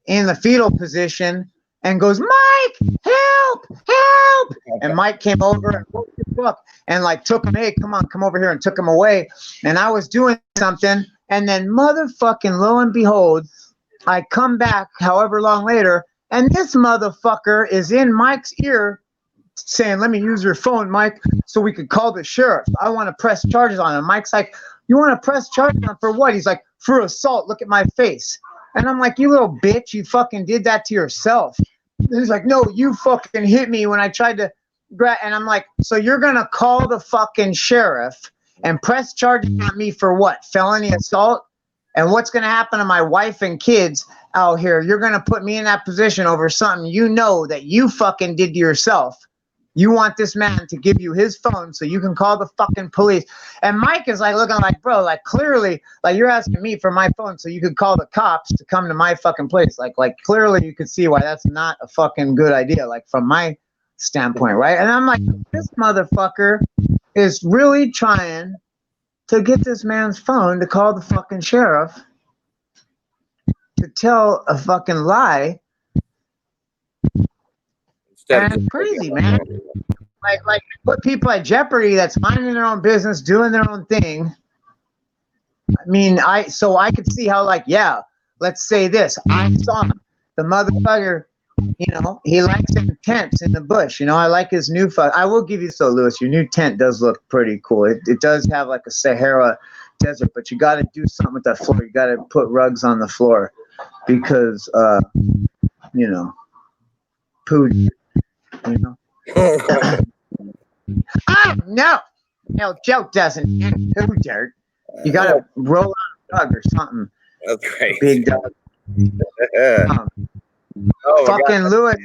in the fetal position and goes, "Mike, help, help." And Mike came over and, "What the fuck?" And like took him, "Hey, come on, come over here," and took him away. And I was doing something, and then motherfucking lo and behold, I come back however long later, and this motherfucker is in Mike's ear saying, "Let me use your phone, Mike, so we could call the sheriff. I want to press charges on him." Mike's like, "You want to press charges on him for what?" He's like, "For assault. Look at my face." And I'm like, "You little bitch, you fucking did that to yourself." He's like, "No, you fucking hit me when I tried to grab." And I'm like, "So you're going to call the fucking sheriff and press charges on me for what? Felony assault? And what's going to happen to my wife and kids out here? You're going to put me in that position over something you know that you fucking did to yourself. You want this man to give you his phone so you can call the fucking police." And Mike is like looking like, "Bro, like clearly, like you're asking me for my phone so you could call the cops to come to my fucking place. Like clearly you could see why that's not a fucking good idea, like from my standpoint, right?" And I'm like, this motherfucker is really trying to get this man's phone to call the fucking sheriff to tell a fucking lie. And it's crazy, man. Like put people at jeopardy that's minding their own business, doing their own thing. I mean, so I could see how, like, yeah, let's say this. I saw him. The motherfucker, you know, he likes them tents in the bush. You know, I like his new I will give you so, Lewis, your new tent does look pretty cool. It does have like a Sahara desert, but you got to do something with that floor. You got to put rugs on the floor because, you know, poo. You know? Oh no! No, Joe doesn't eat poo dirt. You gotta roll out a dog or something. That's great. Big dog. Fucking Lewis.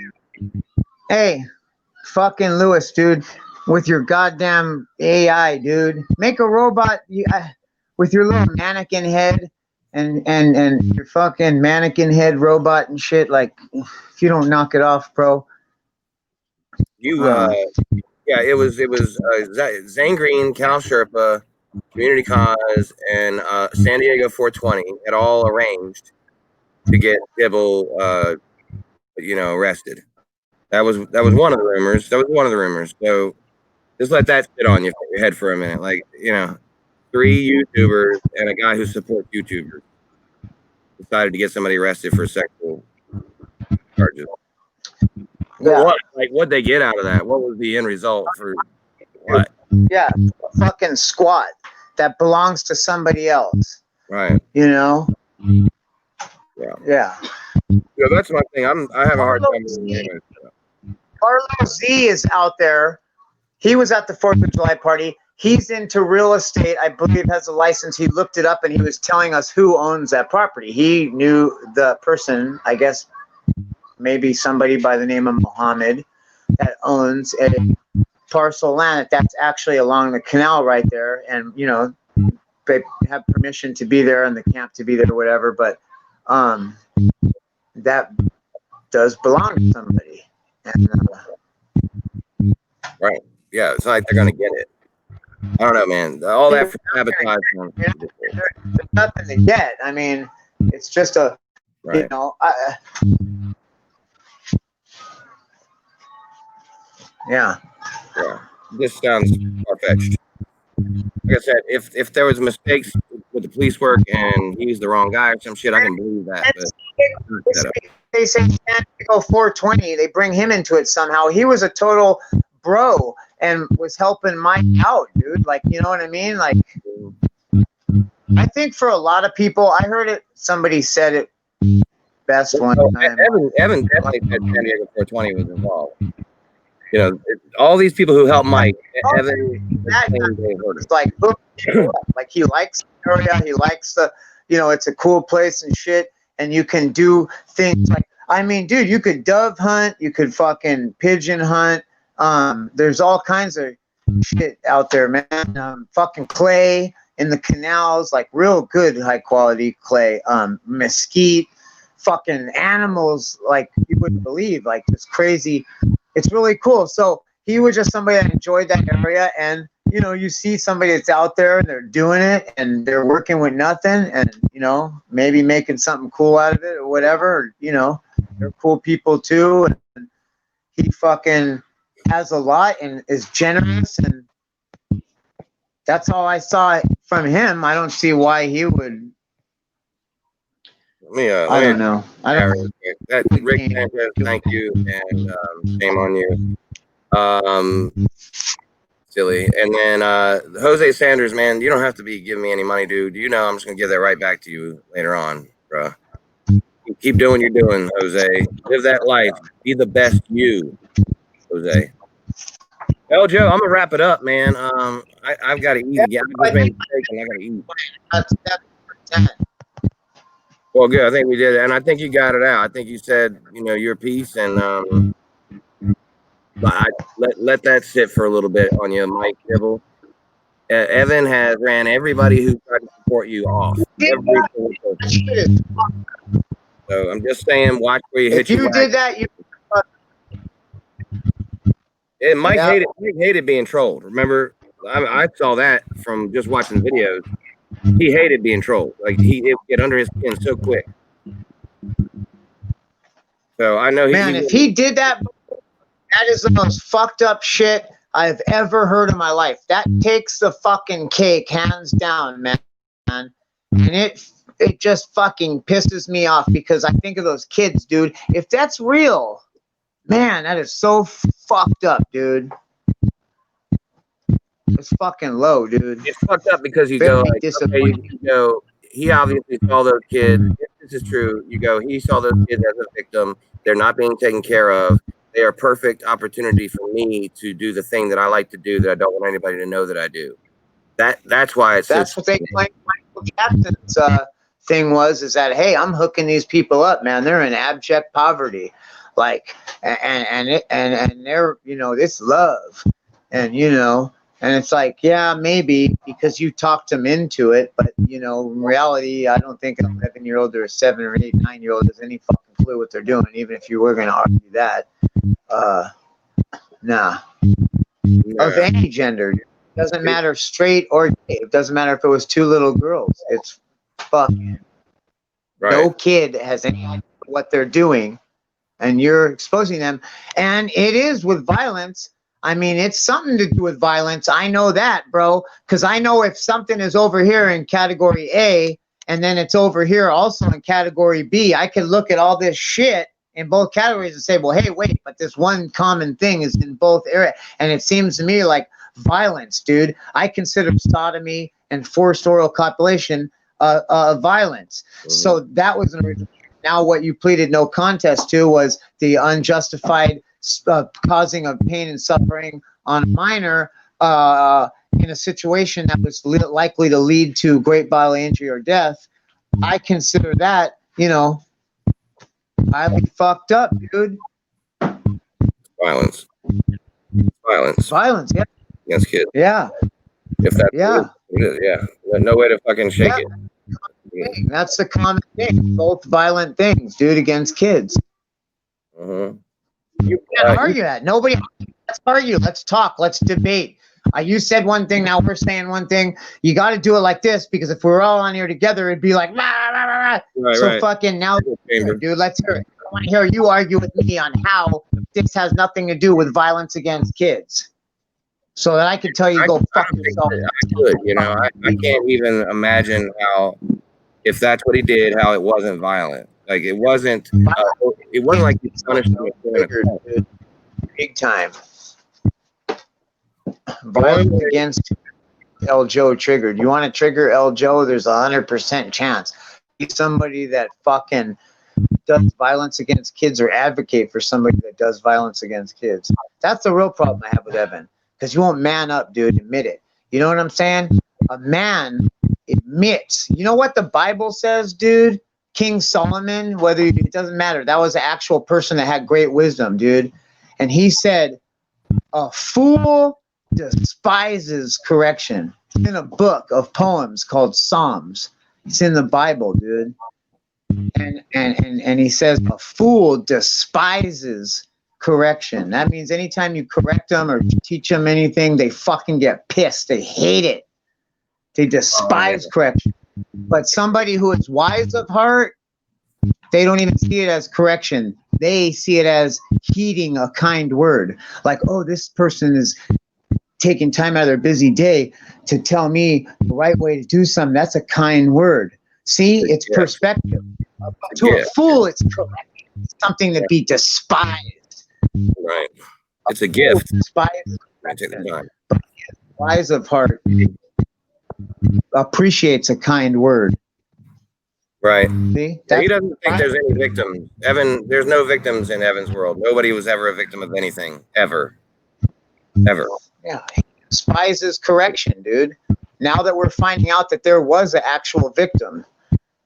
Hey, fucking Lewis, dude. With your goddamn AI, dude. Make a robot with your little mannequin head and your fucking mannequin head robot and shit. Like, if you don't knock it off, bro. Yeah, it was Zane Green, Cal Sherpa, Community Cause, and San Diego 420 had all arranged to get Dibble, arrested. That was one of the rumors. So just let that sit on your head for a minute. Like, you know, 3 YouTubers and a guy who supports YouTubers decided to get somebody arrested for sexual charges. Yeah. What? Like, what'd they get out of that? What was the end result for what? Yeah, a fucking squat that belongs to somebody else. Right. You know? Yeah. Yeah. Yeah, that's my thing. I have a hard time. Carlo Z is out there. He was at the 4th of July party. He's into real estate. I believe has a license. He looked it up and he was telling us who owns that property. He knew the person, I guess, maybe somebody by the name of Mohammed, that owns a parcel of land that's actually along the canal right there. And, you know, they have permission to be there and the camp to be there or whatever. But that does belong to somebody. And, right. Yeah, it's not like they're going to get it. I don't know, man. All that sabotage. There's nothing to get. I mean, it's just a, Right. you know, yeah. Yeah. This sounds far-fetched. Like I said, if there was mistakes with the police work and he's the wrong guy or some shit, I can believe that. But They say San Diego 420. They bring him into it somehow. He was a total bro and was helping Mike out, dude. Like, you know what I mean? Like, I think for a lot of people, I heard it. Somebody said it best one time. Evan definitely said San Diego 420 was involved. You know, all these people who helped Mike, Evan, it's like he likes the area, he likes the, you know, it's a cool place and shit, and you can do things like, I mean, dude, you could dove hunt, you could fucking pigeon hunt. There's all kinds of shit out there, man. Fucking clay in the canals, like real good high quality clay. Mesquite, fucking animals like you wouldn't believe, like it's crazy. It's really cool. So he was just somebody that enjoyed that area, and you know, you see somebody that's out there and they're doing it and they're working with nothing, and you know, maybe making something cool out of it or whatever. Or, you know, they're cool people too, and he fucking has a lot and is generous, and that's all I saw from him. I don't see why he would. I don't know. Rick Sanchez, thank you, and shame on you. Silly. And then Jose Sanders, man, you don't have to be giving me any money, dude. You know I'm just gonna give that right back to you later on, bro. Keep doing what you're doing, Jose. Live that life. Be the best you, Jose. Well, Joe, I'm gonna wrap it up, man. I've got to eat again. I just made a mistake and I gotta eat. That's Well, good. I think we did, and I think you got it out. I think you said, you know, your piece, and let that sit for a little bit on you, Mike Dibble. Evan has ran everybody who tried to support you off. So I'm just saying, watch where you hit. If you did that, you. And Mike hated being trolled. Remember, I saw that from just watching the videos. He hated being trolled. Like it would get under his skin so quick. So I know if he did that, that is the most fucked up shit I've ever heard in my life. That takes the fucking cake, hands down, man. And it just fucking pisses me off because I think of those kids, dude. If that's real, man, that is so fucked up, dude. It's fucking low, dude. It's fucked up because you go, like, okay, you go, he obviously saw those kids. If this is true, you go, he saw those kids as a victim. They're not being taken care of. They are a perfect opportunity for me to do the thing that I like to do that I don't want anybody to know that I do. That's why it's. That's what they claim Michael Jackson's thing was, is that, hey, I'm hooking these people up, man. They're in abject poverty, like, and they're, you know, it's love, and you know. And it's like, yeah, maybe because you talked them into it. But, you know, in reality, I don't think an 11-year-old or a 7 or 8, 9-year-old has any fucking clue what they're doing, even if you were going to argue that. Nah. Of any gender. It doesn't matter straight or gay. It doesn't matter if it was 2 little girls. It's fucking. Right. No kid has any idea what they're doing, and you're exposing them. And it is with violence. I mean, it's something to do with violence. I know that, bro, because I know if something is over here in category A and then it's over here also in category B, I can look at all this shit in both categories and say, well, hey, wait, but this one common thing is in both areas. And it seems to me like violence, dude. I consider sodomy and forced oral copulation violence. So that was an original. Now what you pleaded no contest to was the unjustified causing of pain and suffering on a minor in a situation that was likely to lead to great bodily injury or death. I consider that, you know, highly fucked up, dude. Violence, yeah. Against kids. Yeah. If that's yeah. No way to fucking shake it. That's the common thing. Both violent things, dude, against kids. You can't argue that. Nobody. Let's argue. Let's talk. Let's debate. You said one thing, now we're saying one thing. You got to do it like this, because if we're all on here together, it'd be like, rah, rah, rah, rah. Right, So right. fucking now, dude, let's hear it. I want to hear you argue with me on how this has nothing to do with violence against kids, so that I could tell you go fuck yourself. I could, you know, I can't even imagine how, if that's what he did, how it wasn't violent. Like it wasn't like he punished him. Big time. Violence against El Joe triggered. You want to trigger El Joe? There's 100% chance. He's somebody that fucking does violence against kids, or advocate for somebody that does violence against kids. That's the real problem I have with Evan, because you won't man up, dude. Admit it. You know what I'm saying? A man admits. You know what the Bible says, dude? King Solomon, it doesn't matter. That was an actual person that had great wisdom, dude. And he said, a fool despises correction. It's in a book of poems called Psalms. It's in the Bible, dude. And he says, a fool despises correction. That means anytime you correct them or teach them anything, they fucking get pissed. They hate it. They despise correction. But somebody who is wise of heart, they don't even see it as correction. They see it as heeding a kind word. Like, oh, this person is taking time out of their busy day to tell me the right way to do something. That's a kind word. See, it's perspective. To a fool, it's correction. It's something to be despised. Right. It's a gift. Despised. But wise of heart appreciates a kind word. Right. See? He doesn't think there's any victims. Evan, there's no victims in Evan's world. Nobody was ever a victim of anything. Ever. Ever. Yeah. He despises correction, dude. Now that we're finding out that there was an actual victim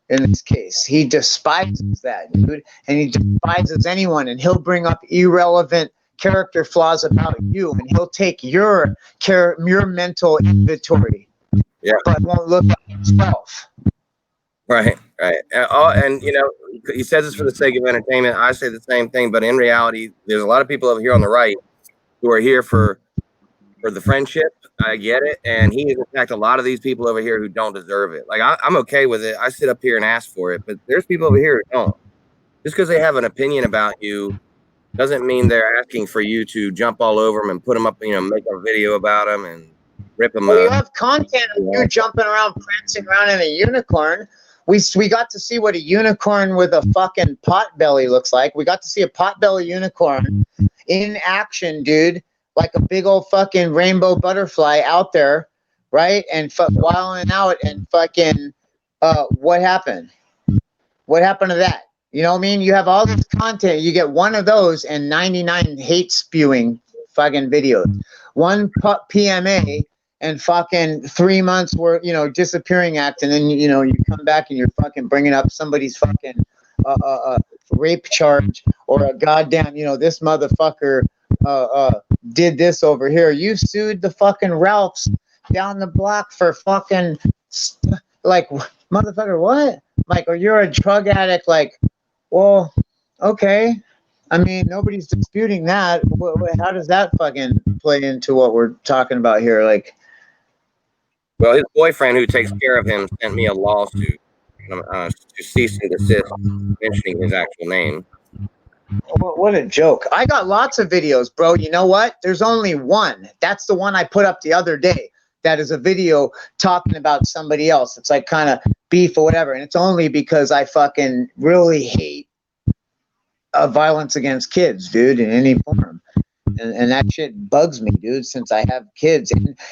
in this case, he despises that, dude. And he despises anyone, and he'll bring up irrelevant character flaws about you, and he'll take your mental inventory. Yeah. But won't look at himself. Right, right. And, you know, he says this for the sake of entertainment. I say the same thing, but in reality, there's a lot of people over here on the right who are here for the friendship. I get it. And he has attacked a lot of these people over here who don't deserve it. Like, I'm okay with it. I sit up here and ask for it, but there's people over here who don't. Just because they have an opinion about you doesn't mean they're asking for you to jump all over them and put them up, you know, make a video about them and rip them up. You have content of you jumping around, prancing around in a unicorn. We got to see what a unicorn with a fucking pot belly looks like. We got to see a pot belly unicorn in action, dude, like a big old fucking rainbow butterfly out there, right? And wilding out, and fucking, what happened? What happened to that? You know what I mean? You have all this content. You get one of those and 99 hate spewing fucking videos. One PMA. And fucking 3 months were, you know, disappearing act, and then, you know, you come back and you're fucking bringing up somebody's fucking rape charge, or a goddamn, you know, this motherfucker did this over here. You sued the fucking Ralphs down the block for fucking like, motherfucker, what? Like, or you're a drug addict? Like, well, okay. I mean, nobody's disputing that. How does that fucking play into what we're talking about here? Like, well, his boyfriend who takes care of him sent me a lawsuit to cease and desist, mentioning his actual name. What a joke. I got lots of videos, bro. You know what? There's only one. That's the one I put up the other day. That is a video talking about somebody else. It's like kind of beef or whatever. And it's only because I fucking really hate violence against kids, dude, in any form. And that shit bugs me, dude, since I have kids.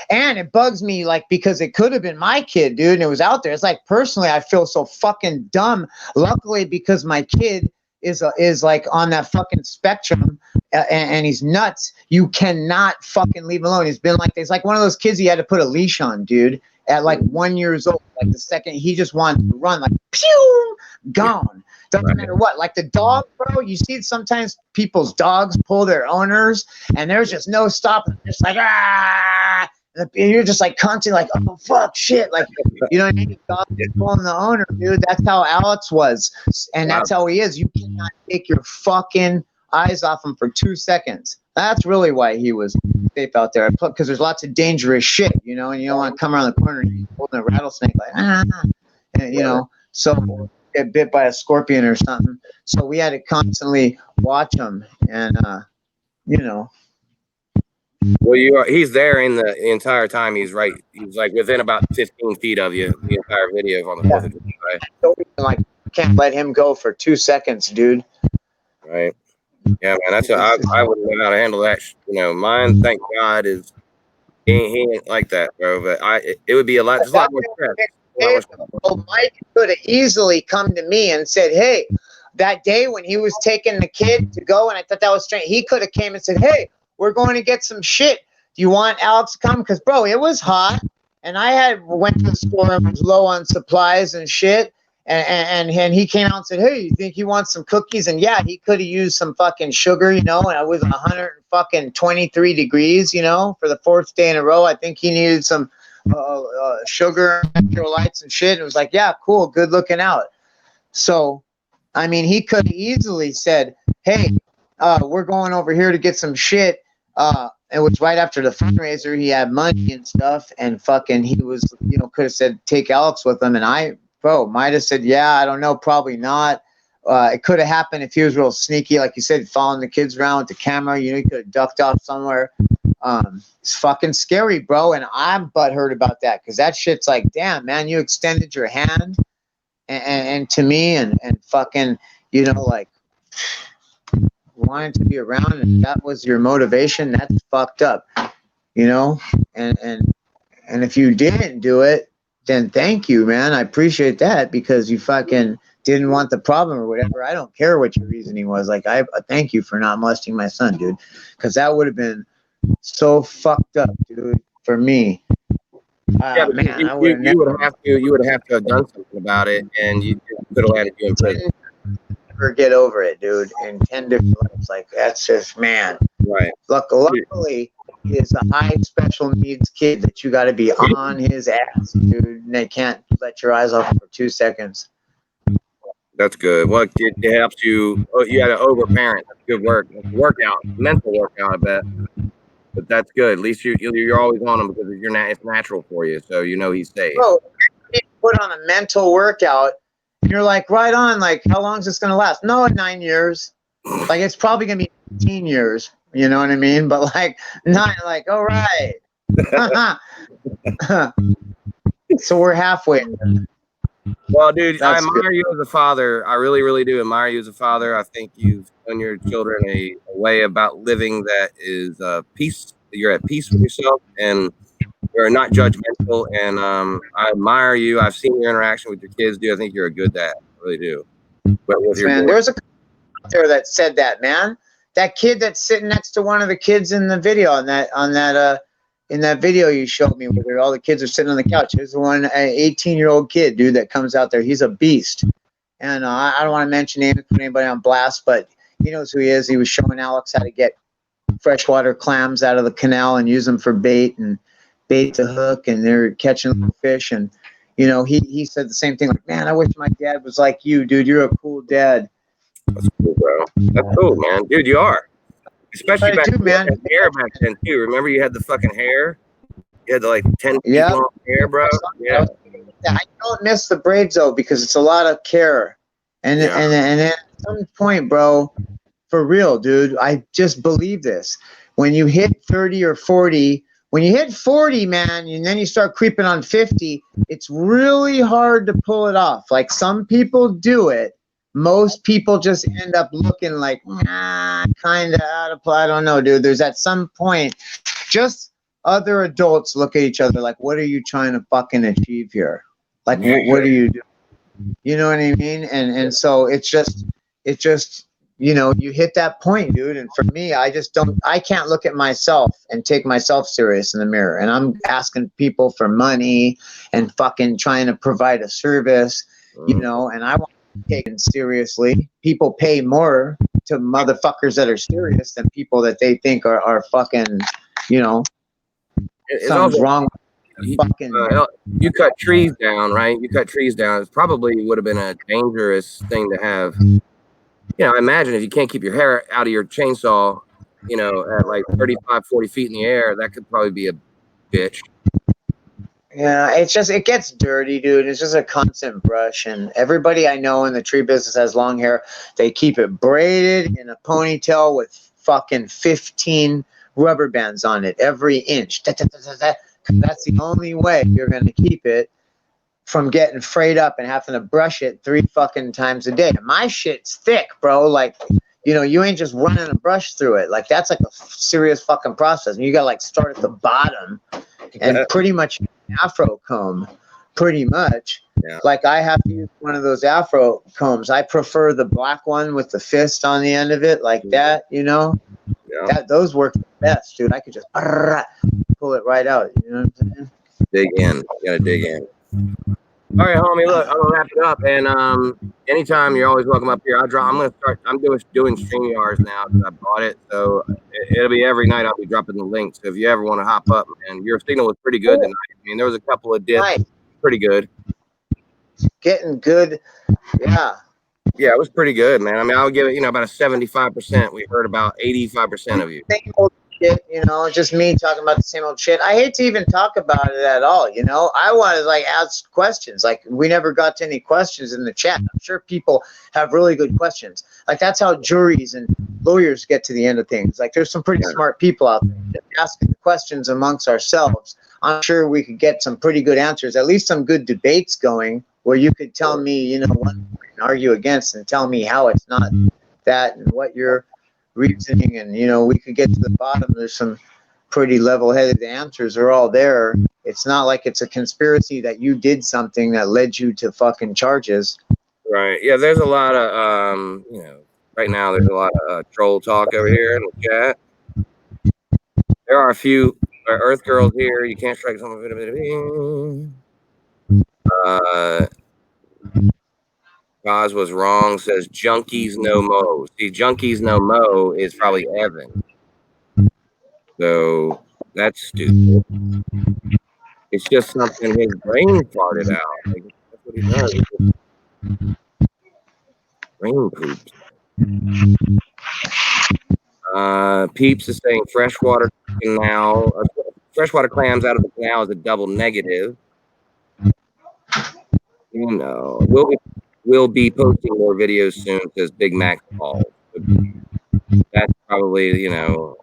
And it bugs me, like, because it could have been my kid, dude, and it was out there. It's like, personally, I feel so fucking dumb. Luckily, because my kid is like on that fucking spectrum, and he's nuts. You cannot fucking leave him alone. He's been like, it's like one of those kids you had to put a leash on, dude, at like 1 year old. Like the second he just wanted to run, like, pew, gone. Doesn't matter what. Like the dog, bro, you see sometimes people's dogs pull their owners, and there's just no stopping. Just like, ah, and you're just like constantly like, oh, fuck, shit. Like, you know what I mean? The dog is pulling the owner, dude. That's how Alex was, and that's how he is. You cannot take your fucking eyes off him for 2 seconds. That's really why he was safe out there, because there's lots of dangerous shit, you know, and you don't want to come around the corner and you're holding a rattlesnake like, and, you know, so get bit by a scorpion or something. So we had to constantly watch him, and you know. Well, he's there in the entire time. He's like within about 15 feet of you the entire video on the 4th of July. So like, can't let him go for 2 seconds, dude. Right. Yeah, man. That's I wouldn't know how to handle that. You know, mine, thank God, is he ain't like that, bro. But it would be a lot more stress. Well, Mike could have easily come to me and said, "Hey, that day when he was taking the kid to go," and I thought that was strange. He could have came and said, "Hey, we're going to get some shit. Do you want Alex to come?" Because, bro, it was hot, and I went to the store and was low on supplies and shit. And he came out and said, "Hey, you think he wants some cookies?" And yeah, he could have used some fucking sugar, you know. And it was 123 degrees, you know, for the 4th day in a row. I think he needed some sugar, electrolytes, and shit. It was like, yeah, cool, good looking out. So, I mean, he could have easily said, "Hey, we're going over here to get some shit." It was right after the fundraiser. He had money and stuff, and fucking he was, you know, could have said, "Take Alex with him," and I. Bro, might have said, yeah, I don't know, probably not. It could have happened if he was real sneaky, like you said, following the kids around with the camera. You know, he could have ducked off somewhere. It's fucking scary, bro, and I'm butthurt about that, because that shit's like, damn, man, you extended your hand and to me and fucking, you know, like, wanted to be around, and that was your motivation. That's fucked up, you know, and if you didn't do it, then thank you, man. I appreciate that, because you fucking didn't want the problem or whatever. I don't care what your reasoning was. Like, I thank you for not molesting my son, dude, because that would have been so fucked up, dude, for me. Yeah, but man, you would have to have done something about it, and you could have landed you in prison. Never get over it, dude. In 10 different lives, like, that's just, man. Right. Luckily, is a high special needs kid that you got to be on his ass, dude. And they can't let your eyes off for 2 seconds. That's good. Well, it helps you. Oh, you had to overparent. That's good work. Workout, mental workout, I bet. But that's good. At least you're always on him, because it's natural for you, so you know he's safe. Bro, you put on a mental workout, and you're like, right on. Like, how long is this gonna last? No, 9 years. Like, it's probably gonna be 15 years. You know what I mean? But like, not like, all right. So we're halfway. Well, dude, I admire you as a father. I really, really do admire you as a father. I think you've shown your children a way about living that is peace. You're at peace with yourself, and you're not judgmental. And I admire you. I've seen your interaction with your kids, dude. I think you're a good dad. I really do. But with your man, there's a there that said that, man. That kid that's sitting next to one of the kids in the video in that video you showed me, where all the kids are sitting on the couch. There's one 18-year-old kid, dude, that comes out there. He's a beast. And I don't want to mention names, put anybody on blast, but he knows who he is. He was showing Alex how to get freshwater clams out of the canal and use them for bait and bait to hook, and they're catching little fish. And you know, he said the same thing, like, man, I wish my dad was like you, dude. You're a cool dad. That's cool, bro. That's cool, man. Dude, you are. Especially back then, man. Hair back then too. Remember, you had the fucking hair. You had the like 10 feet long hair, bro. Yeah. I don't miss the braids though, because it's a lot of care. And at some point, bro, for real, dude, I just believe this. When you hit 30 or 40, when you hit 40, man, and then you start creeping on 50, it's really hard to pull it off. Like, some people do it. Most people just end up looking like, kind of out of play. I don't know, dude. There's at some point, just other adults look at each other like, what are you trying to fucking achieve here? Like, what are you doing? You know what I mean? And so it's just, you know, you hit that point, dude. And for me, I can't look at myself and take myself serious in the mirror. And I'm asking people for money and fucking trying to provide a service, you know, and I want taken seriously. People pay more to motherfuckers that are serious than people that they think are fucking, you know, something's wrong with fucking. You cut trees down, right? You cut trees down. It probably would have been a dangerous thing to have. You know, I imagine if you can't keep your hair out of your chainsaw, you know, at like 35, 40 feet in the air, that could probably be a bitch. Yeah, it gets dirty, dude. It's just a constant brush. And everybody I know in the tree business has long hair. They keep it braided in a ponytail with fucking 15 rubber bands on it every inch. That's the only way you're going to keep it from getting frayed up and having to brush it 3 fucking times a day. My shit's thick, bro. Like, you know, you ain't just running a brush through it. Like, that's like a serious fucking process. And you got to like start at the bottom and pretty much afro comb, pretty much. Yeah. Like, I have to use one of those afro combs. I prefer the black one with the fist on the end of it, like that, you know. Yeah. Those work the best, dude. I could just pull it right out. You know what I'm saying? Dig in. You gotta dig in. All right, homie. Look, I'm gonna wrap it up, and anytime you're always welcome up here. I'm gonna start. I'm doing StreamYards now because I bought it, so it'll be every night. I'll be dropping the link. So if you ever want to hop up, and your signal was pretty good tonight. I mean, there was a couple of dips, Nice. pretty good. Getting good. Yeah. Yeah, it was pretty good, man. I mean, I would give it, you know, about a 75%. We heard about 85% of you. Same old shit, you know, just me talking about the same old shit. I hate to even talk about it at all, you know. I want to like ask questions. Like, we never got to any questions in the chat. I'm sure people have really good questions. Like, that's how juries and lawyers get to the end of things. Like, there's some pretty smart people out there that asking questions amongst ourselves. I'm sure we could get some pretty good answers, at least some good debates going where you could tell me, you know, one and argue against and tell me how it's not that and what your reasoning, and you know, we could get to the bottom. There's some pretty level-headed answers are all there. It's not like it's a conspiracy that you did something that led you to fucking charges. Right. Yeah, there's a lot of you know, right now there's a lot of troll talk over here in the chat. There are a few Earth girls here. You can't strike someone. Oz was wrong, says Junkies No Mo. See, Junkies No Mo is probably Evan. So that's stupid. It's just something his brain farted out. Like, that's what he does. Brain poops. Peeps is saying freshwater canal, freshwater clams out of the canal is a double negative. You know, we'll be posting more videos soon, says Big Mac Balls. That's probably, you know,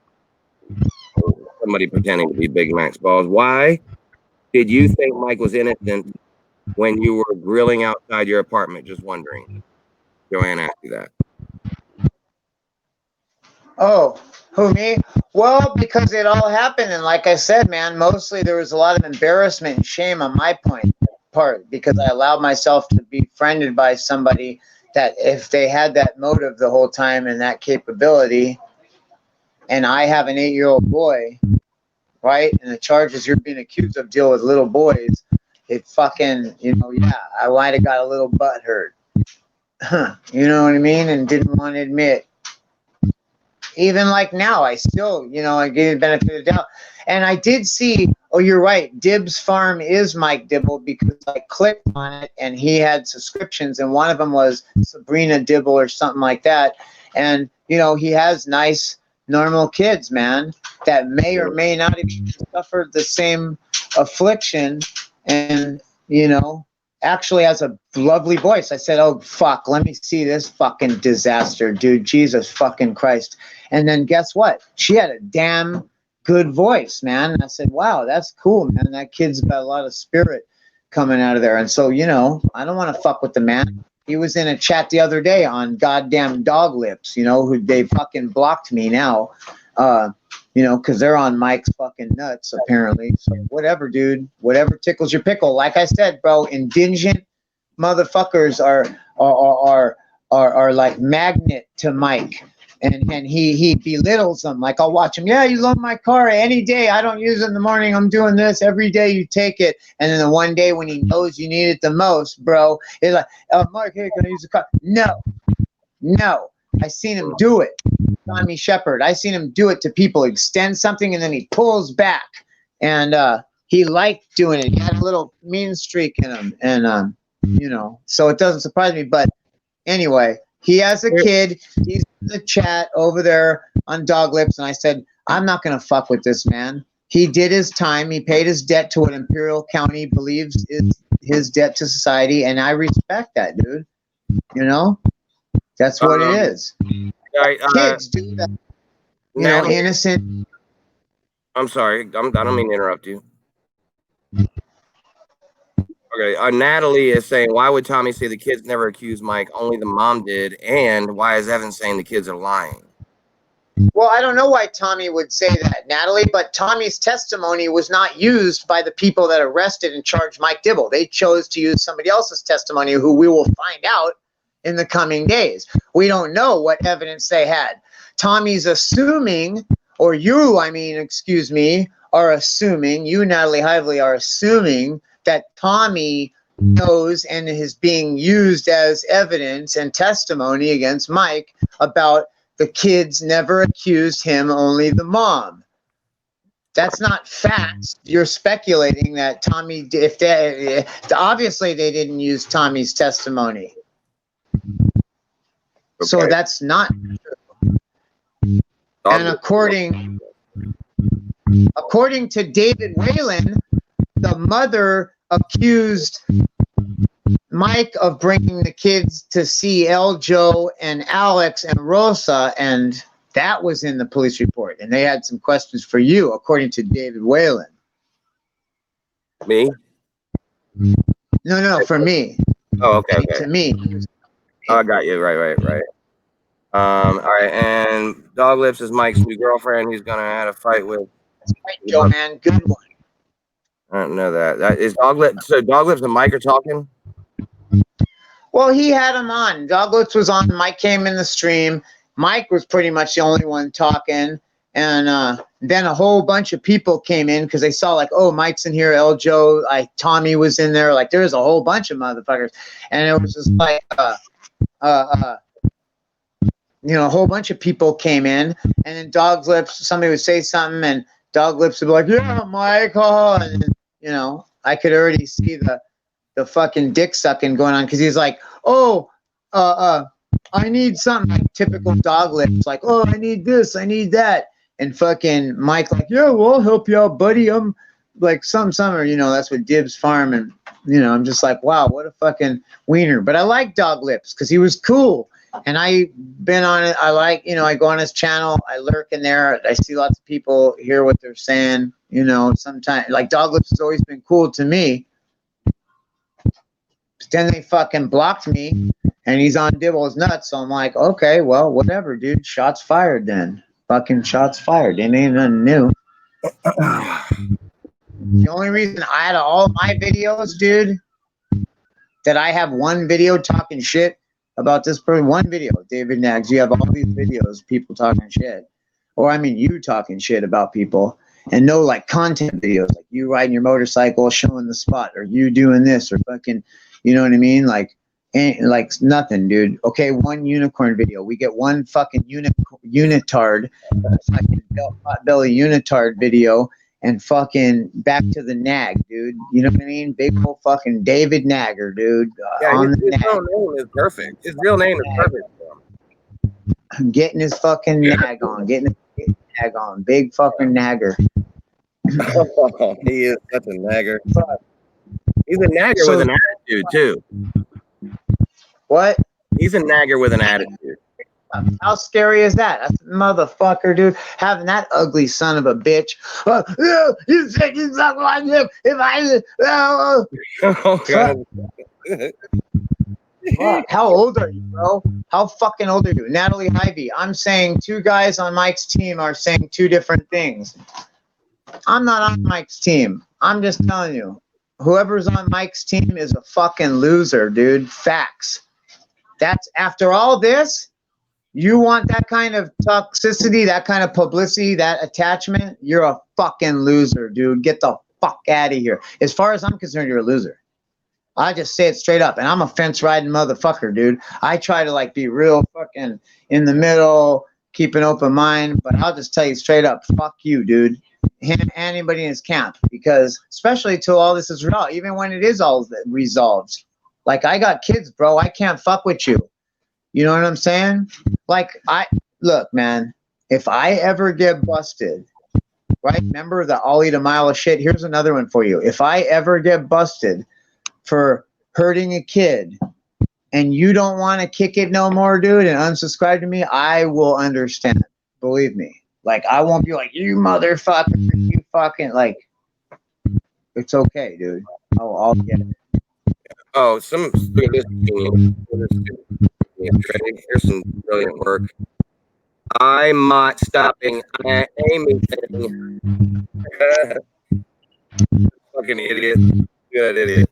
somebody pretending to be Big Mac's Balls. Why did you think Mike was innocent when you were grilling outside your apartment? Just wondering. Joann asked you that. Oh, who, me? Well, because it all happened, and like I said, man, mostly there was a lot of embarrassment and shame on my part because I allowed myself to be befriended by somebody that if they had that motive the whole time and that capability, and I have an 8-year-old boy, right, and the charges you're being accused of deal with little boys, it fucking, you know, yeah, I might have got a little butthurt. You know what I mean? And didn't want to admit. Even like now, I still, you know, I gave the benefit of the doubt. And I did see, oh, you're right, Dib's farm is Mike Dibble because I clicked on it and he had subscriptions and one of them was Sabrina Dibble or something like that. And, you know, he has nice, normal kids, man, that may or may not have suffered the same affliction and, you know, actually has a lovely voice. I said, oh, fuck, let me see this fucking disaster, dude. Jesus fucking Christ. And then guess what? She had a damn good voice, man. And I said, wow, that's cool, man. That kid's got a lot of spirit coming out of there. And so, you know, I don't want to fuck with the man. He was in a chat the other day on goddamn Dog Lips, you know, who they fucking blocked me now, you know, because they're on Mike's fucking nuts, apparently. So whatever, dude. Whatever tickles your pickle. Like I said, bro, indigent motherfuckers are like magnet to Mike. And he belittles them. Like, I'll watch him. Yeah, you love my car any day. I don't use it in the morning. I'm doing this. Every day you take it. And then the one day when he knows you need it the most, bro, he's like, Mark, hey, can I use the car? No. I seen him do it. Tommy Shepard. I seen him do it to people. Extend something and then he pulls back. And he liked doing it. He had a little mean streak in him. And, you know, so it doesn't surprise me. But anyway, he has a kid. He's the chat over there on Dog Lips, and I said, I'm not going to fuck with this man. He did his time. He paid his debt to what Imperial County believes is his debt to society, and I respect that, dude. You know? That's what it is. Kids do that. You know, innocent. I'm sorry. I don't mean to interrupt you. Okay. Natalie is saying, why would Tommy say the kids never accused Mike? Only the mom did. And why is Evan saying the kids are lying? Well, I don't know why Tommy would say that, Natalie, but Tommy's testimony was not used by the people that arrested and charged Mike Dibble. They chose to use somebody else's testimony, who we will find out in the coming days. We don't know what evidence they had. Tommy's assuming, or you, excuse me, are assuming, you, Natalie Hively, are assuming that Tommy knows and is being used as evidence and testimony against Mike about the kids never accused him, only the mom. That's not facts. You're speculating that Tommy, obviously they didn't use Tommy's testimony. Okay. So that's not true. And according to David Whalen, the mother accused Mike of bringing the kids to see Joe and Alex and Rosa, and that was in the police report. And they had some questions for you, according to David Whalen. Me? No, for me. Oh, okay. To me. Oh, I got you. Right. All right. And Dog Lips is Mike's new girlfriend. He's gonna have a fight with. That's right, Joann. Good one. I don't know that. That is Dog Lips. So Dog Lips and Mike are talking. Well, he had him on. Dog Lips was on. Mike came in the stream. Mike was pretty much the only one talking. And then a whole bunch of people came in because they saw, like, oh, Mike's in here. Joe, Tommy was in there. Like, there was a whole bunch of motherfuckers. And it was just like, a whole bunch of people came in. And then Dog Lips, somebody would say something, and Dog Lips would be like, yeah, Mike. Oh. And, I could already see the fucking dick sucking going on, because he's like, oh, I need something, like typical Dog Lips, like, oh, I need this, I need that. And fucking Mike, like, yeah, well, I'll help you out, buddy. I'm like, summer, that's what Dibs Farm. And, I'm just like, wow, what a fucking wiener. But I like Dog Lips because he was cool. And I've been on it. I like, I go on his channel. I lurk in there. I see lots of people hear what they're saying. Sometimes, like, Dog Lips has always been cool to me. But then they fucking blocked me, and he's on Dibble's nuts. So I'm like, okay, well, whatever, dude. Shots fired then. Fucking shots fired. It ain't nothing new. The only reason out of all my videos, dude, that I have one video talking shit about this person, one video, David Nags, you have all these videos, people talking shit. Or, you talking shit about people, and no, like, content videos, like you riding your motorcycle, showing the spot, or you doing this, or fucking, you know what I mean? Like nothing, dude. Okay, one unicorn video. We get one fucking unitard, fucking belly unitard video, and fucking back to the nag, dude. You know what I mean? Big old fucking David Nagger, dude. Yeah, his real name is perfect. His real name is perfect. I'm getting his fucking nag on. Getting his nag on. Big fucking nagger. He is such a nagger. He's a nagger with an attitude, too. What? He's a nagger with an attitude. How scary is that? That's a motherfucker, dude. Having that ugly son of a bitch. You think you suck like him? If I... Oh, God. How old are you, bro? How fucking old are you? Natalie Ivy, I'm saying two guys on Mike's team are saying two different things. I'm not on Mike's team. I'm just telling you. Whoever's on Mike's team is a fucking loser, dude. Facts. That's, after all this, you want that kind of toxicity, that kind of publicity, that attachment, you're a fucking loser, dude. Get the fuck out of here. As far as I'm concerned, you're a loser. I just say it straight up, and I'm a fence riding motherfucker, dude. I try to, like, be real fucking in the middle, keep an open mind, but I'll just tell you straight up, fuck you, dude. Him, anybody in his camp, because especially till all this is resolved, even when it is all resolved. Like, I got kids, bro. I can't fuck with you. You know what I'm saying? Like, look, man, if I ever get busted, right? Remember the I'll eat a mile of shit? Here's another one for you. If I ever get busted for hurting a kid and you don't want to kick it no more, dude, and unsubscribe to me, I will understand. Believe me. Like, I won't be like, you motherfucker, you fucking, like, it's okay, dude. I'll get it. Oh, look at this. Here's some brilliant work. I'm not stopping anything. Fucking idiot. Good idiot.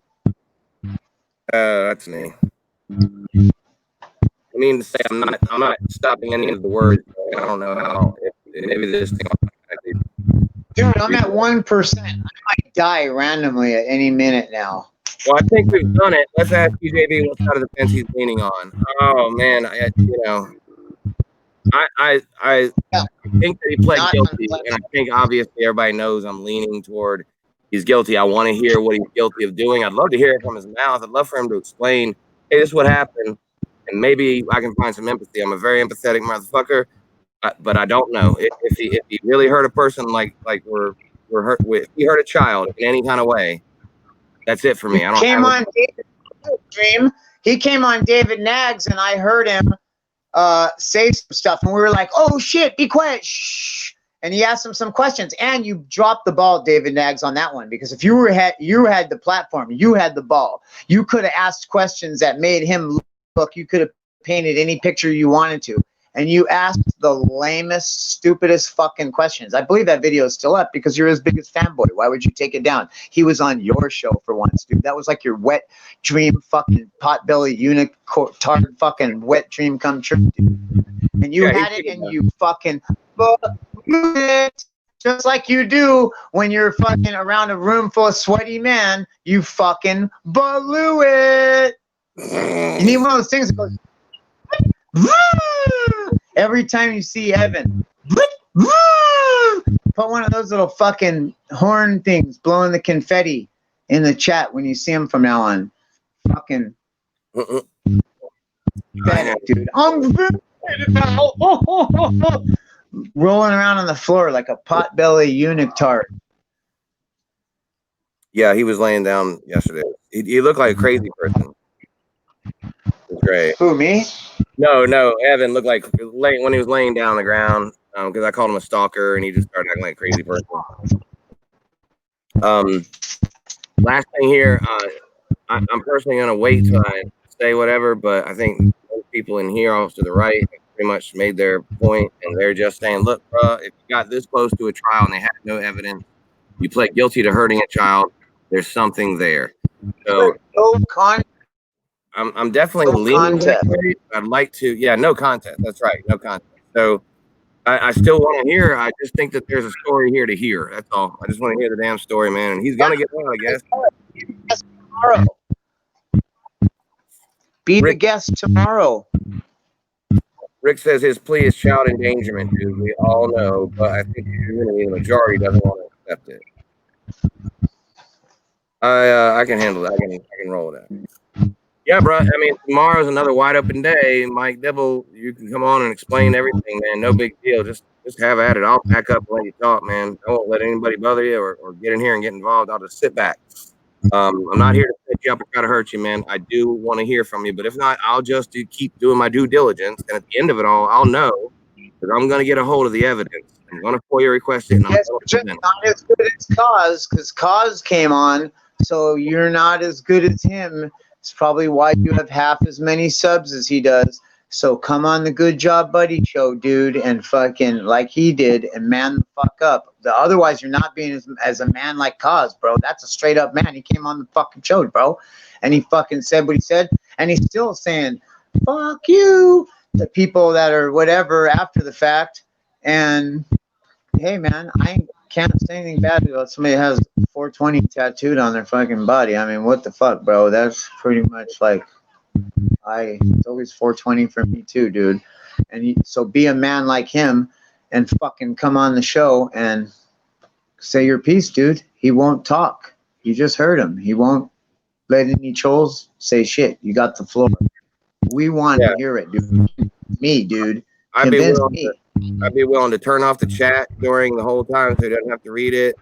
That's me. I mean to say I'm not stopping any of the words. I don't know how. Maybe this thing. Dude, I'm at 1%. I might die randomly at any minute now. Well, I think we've done it. Let's ask UJB what side of the fence he's leaning on. Oh man, I think that he pled guilty, and I think obviously everybody knows I'm leaning toward he's guilty. I want to hear what he's guilty of doing. I'd love to hear it from his mouth. I'd love for him to explain, hey, this is what happened, and maybe I can find some empathy. I'm a very empathetic motherfucker, but I don't know if he really hurt a person like we're hurt with. If he hurt a child in any kind of way, that's it for me. I don't. Came on David's stream. He came on David Nags, and I heard him say some stuff, and we were like, "Oh shit, be quiet!" Shh. And he asked him some questions, and you dropped the ball, David Nags, on that one, because if you had the platform, you had the ball. You could have asked questions that made him look. You could have painted any picture you wanted to. And you asked the lamest, stupidest fucking questions. I believe that video is still up because you're his biggest fanboy. Why would you take it down? He was on your show for once, dude. That was like your wet dream fucking potbelly unitard fucking wet dream come true, dude. And you had it and you fucking blew it. Just like you do when you're fucking around a room full of sweaty men. You fucking blew it. You need one of those things that goes... Every time you see Evan, put one of those little fucking horn things blowing the confetti in the chat when you see him from now on. Fucking pathetic, dude. I'm rolling around on the floor like a potbelly unitard. Yeah, he was laying down yesterday. He looked like a crazy person. It was great. Who, me? No, Evan looked like when he was laying down on the ground, because I called him a stalker, and he just started acting like a crazy person. Last thing here, I'm personally going to wait till I say whatever, but I think most people in here off to the right pretty much made their point, and they're just saying, look, bro, if you got this close to a trial and they had no evidence, you pled guilty to hurting a child, there's something there. So I'm definitely leaning that way. I'd like to, no content. That's right, no content. So I still want to hear. I just think that there's a story here to hear. That's all. I just want to hear the damn story, man. And he's gonna get one, I guess. Tomorrow. Be the guest tomorrow. Rick says his plea is child endangerment, dude. We all know, but I think the majority doesn't want to accept it. I can handle that. I can roll with that. Yeah, bro. I mean, tomorrow's another wide open day. Mike Dibble, you can come on and explain everything, man. No big deal. Just have at it. I'll pack up and let you talk, man. I won't let anybody bother you or get in here and get involved. I'll just sit back. I'm not here to set you up or try to hurt you, man. I do want to hear from you, but if not, I'll just keep doing my due diligence. And at the end of it all, I'll know that I'm going to get a hold of the evidence. I'm going to FOIA request it. And yes, just not as good as Cause, because Cause came on, so you're not as good as him. It's probably why you have half as many subs as he does. So come on the Good Job Buddy show, dude, and fucking like he did and man the fuck up. Otherwise, you're not being as a man like Cause, bro. That's a straight up man. He came on the fucking show, bro, and he fucking said what he said, and he's still saying fuck you to people that are whatever after the fact. And hey, man, I can't say anything bad about somebody that has 420 tattooed on their fucking body. I mean, what the fuck, bro? That's pretty much like it's always 420 for me too, dude. And so be a man like him and fucking come on the show and say your piece, dude. He won't talk. You just heard him. He won't let any trolls say shit. You got the floor. We want to hear it, dude. Me, dude. I'd be Convince willing me. I'd be willing to turn off the chat during the whole time so he doesn't have to read it,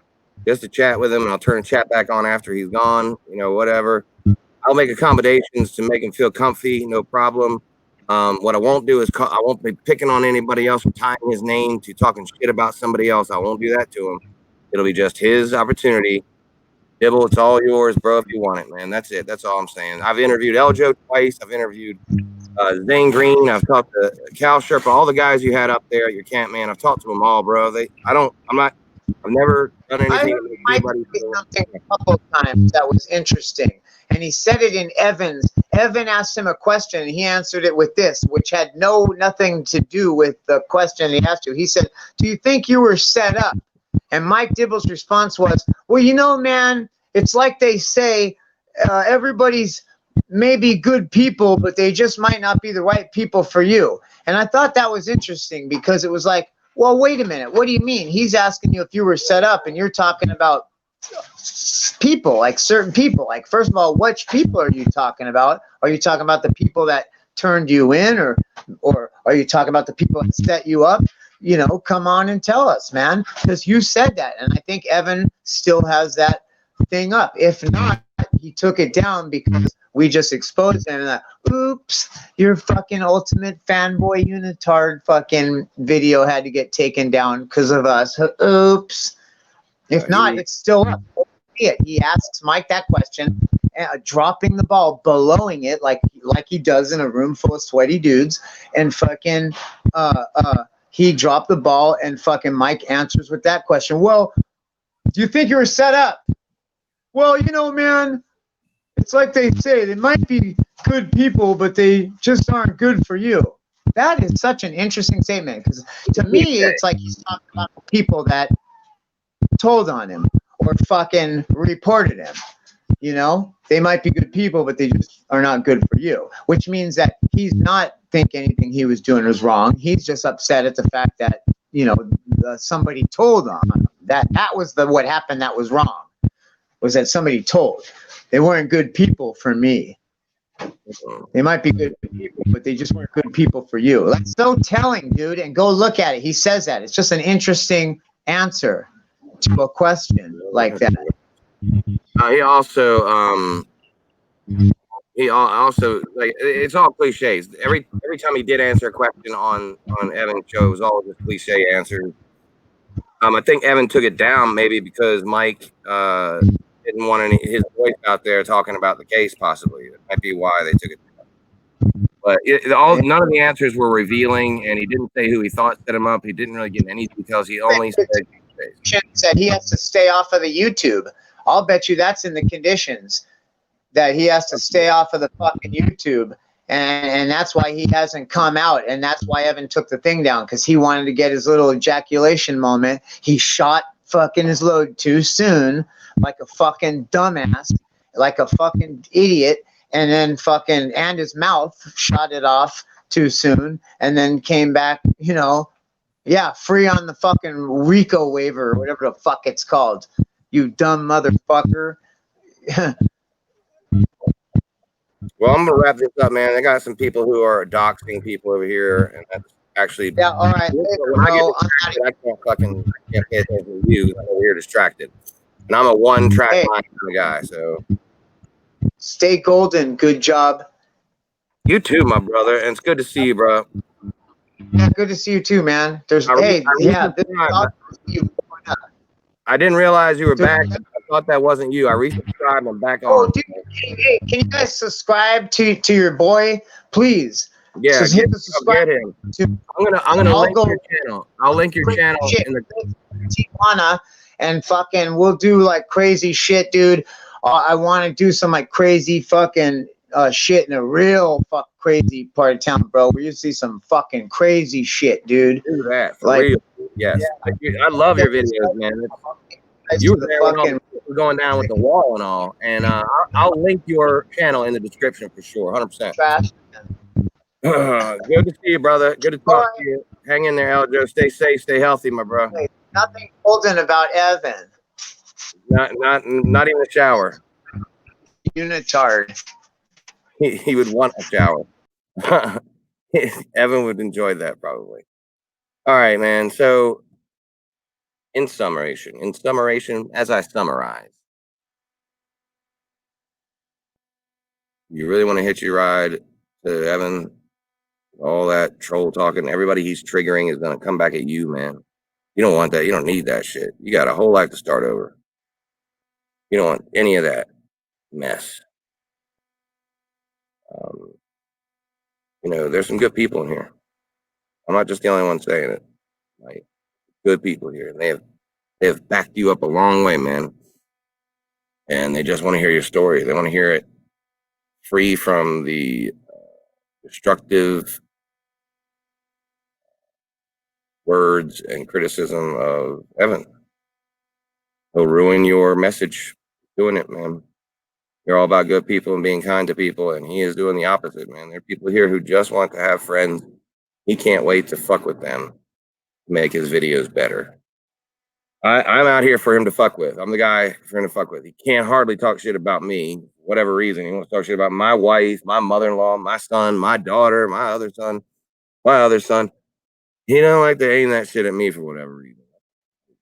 just to chat with him, and I'll turn the chat back on after he's gone, you know, whatever. I'll make accommodations to make him feel comfy, no problem. What I won't do is I won't be picking on anybody else or tying his name to talking shit about somebody else. I won't do that to him. It'll be just his opportunity. Dibble, it's all yours, bro, if you want it, man. That's it. That's all I'm saying. I've interviewed Eljo twice. I've interviewed Zane Green. I've talked to Cal Sherpa, all the guys you had up there at your camp, man. I've talked to them all, bro. I've never done anything. I heard Mike say something a couple of times that was interesting, and he said it in Evans. Evan asked him a question, and he answered it with this, which had nothing to do with the question he asked you. He said, "Do you think you were set up?" And Mike Dibble's response was, "Well, you know, man, it's like they say, everybody's maybe good people, but they just might not be the right people for you." And I thought that was interesting because it was like, well, wait a minute. What do you mean? He's asking you if you were set up, and you're talking about people, like certain people. Like, first of all, which people are you talking about? Are you talking about the people that turned you in, or are you talking about the people that set you up? You know, come on and tell us, man, because you said that. And I think Evan still has that thing up. If not, he took it down because we just exposed him. And that, oops, your fucking ultimate fanboy unitard fucking video had to get taken down because of us. Oops. If not, it's still up. He asks Mike that question, dropping the ball, blowing it like he does in a room full of sweaty dudes, and fucking he dropped the ball, and fucking Mike answers with that question. Well, do you think you were set up? Well, you know, man, it's like they say, they might be good people, but they just aren't good for you. That is such an interesting statement, because to me, it's like he's talking about people that told on him or fucking reported him. You know, they might be good people, but they just are not good for you, which means that he's not think anything he was doing was wrong. He's just upset at the fact that, you know, somebody told on him. That was what happened that was wrong, was that somebody told. They weren't good people for me. They might be good people, but they just weren't good people for you. That's so telling, dude, and go look at it. He says that. It's just an interesting answer to a question like that. He also like, it's all cliches. Every time he did answer a question on Evan's show, it was all just cliche answers. I think Evan took it down maybe because Mike didn't want his voice out there talking about the case. Possibly that might be why they took it down. But none of the answers were revealing, and he didn't say who he thought set him up. He didn't really give any details. He only said he has to stay off of the YouTube. I'll bet you that's in the conditions, that he has to stay off of the fucking YouTube. And that's why he hasn't come out. And that's why Evan took the thing down, because he wanted to get his little ejaculation moment. He shot fucking his load too soon, like a fucking dumbass, like a fucking idiot. And then and his mouth shot it off too soon. And then came back, you know, free on the fucking RICO waiver, or whatever the fuck it's called. You dumb motherfucker. Well, I'm gonna wrap this up, man. I got some people who are doxing people over here, and that's actually all right. When I can't pay attention to you. I'm over here distracted, and I'm a one-track mind kind of guy. So stay golden. Good job. You too, my brother, and it's good to see you, bro. Yeah, good to see you too, man. I didn't realize you were back. I thought that wasn't you. I resubscribed and back on. Dude, hey, can you guys subscribe to your boy, please? Yeah, get him. I'm gonna link your channel. I'll link your channel in the Tijuana, and fucking we'll do like crazy shit, dude. I want to do some like crazy fucking shit in a real crazy part of town, bro. Where you see some fucking crazy shit, dude. Do that for real. Yes, I love your videos, man. You were going down with the wall and all, and I'll link your channel in the description for sure, 100%. Good to see you, brother. Good to talk to you. Hang in there, Eljo. Stay safe, stay healthy, my bro. Nothing golden about Evan. Not even a shower. Unitard. He would want a shower. Evan would enjoy that probably. All right, man. So in summation, as I summarize, you really want to hitch your ride to Evan, all that troll talking, everybody he's triggering is going to come back at you, man. You don't want that. You don't need that shit. You got a whole life to start over. You don't want any of that mess. Um, there's some good people in here. I'm not just the only one saying it. Like, good people here, and they have backed you up a long way, man. And they just want to hear your story. They want to hear it free from the destructive words and criticism of Evan. He'll ruin your message doing it, man. You're all about good people and being kind to people, and he is doing the opposite, man. There are people here who just want to have friends. He can't wait to fuck with them, make his videos better. I'm out here for him to fuck with. I'm the guy for him to fuck with. He can't hardly talk shit about me, whatever reason. He wants to talk shit about my wife, my mother-in-law, my son, my daughter, my other son, my other son. He don't like to aim that shit at me for whatever reason. You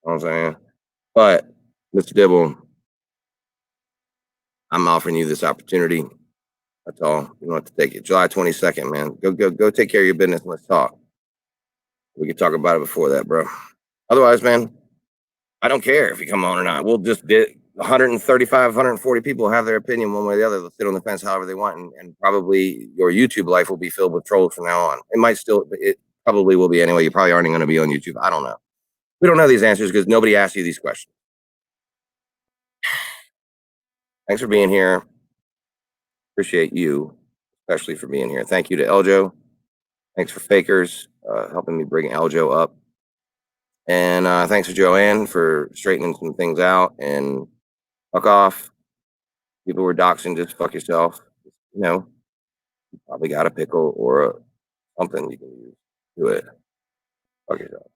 know what I'm saying? But, Mr. Dibble, I'm offering you this opportunity. That's all. You don't have to take it. July 22nd, man. Go take care of your business and let's talk. We can talk about it before that, bro. Otherwise, man, I don't care if you come on or not. We'll just 135, 140 people have their opinion one way or the other. They'll sit on the fence however they want, and probably your YouTube life will be filled with trolls from now on. It probably will be anyway. You probably aren't going to be on YouTube. I don't know. We don't know these answers because nobody asked you these questions. Thanks for being here. Appreciate you, especially for being here. Thank you to Eljo. Thanks for Fakers helping me bring Eljo up. And thanks to Joann for straightening some things out. And fuck off. People were doxing, just fuck yourself. You probably got a pickle or something you can use. Do it. Fuck yourself.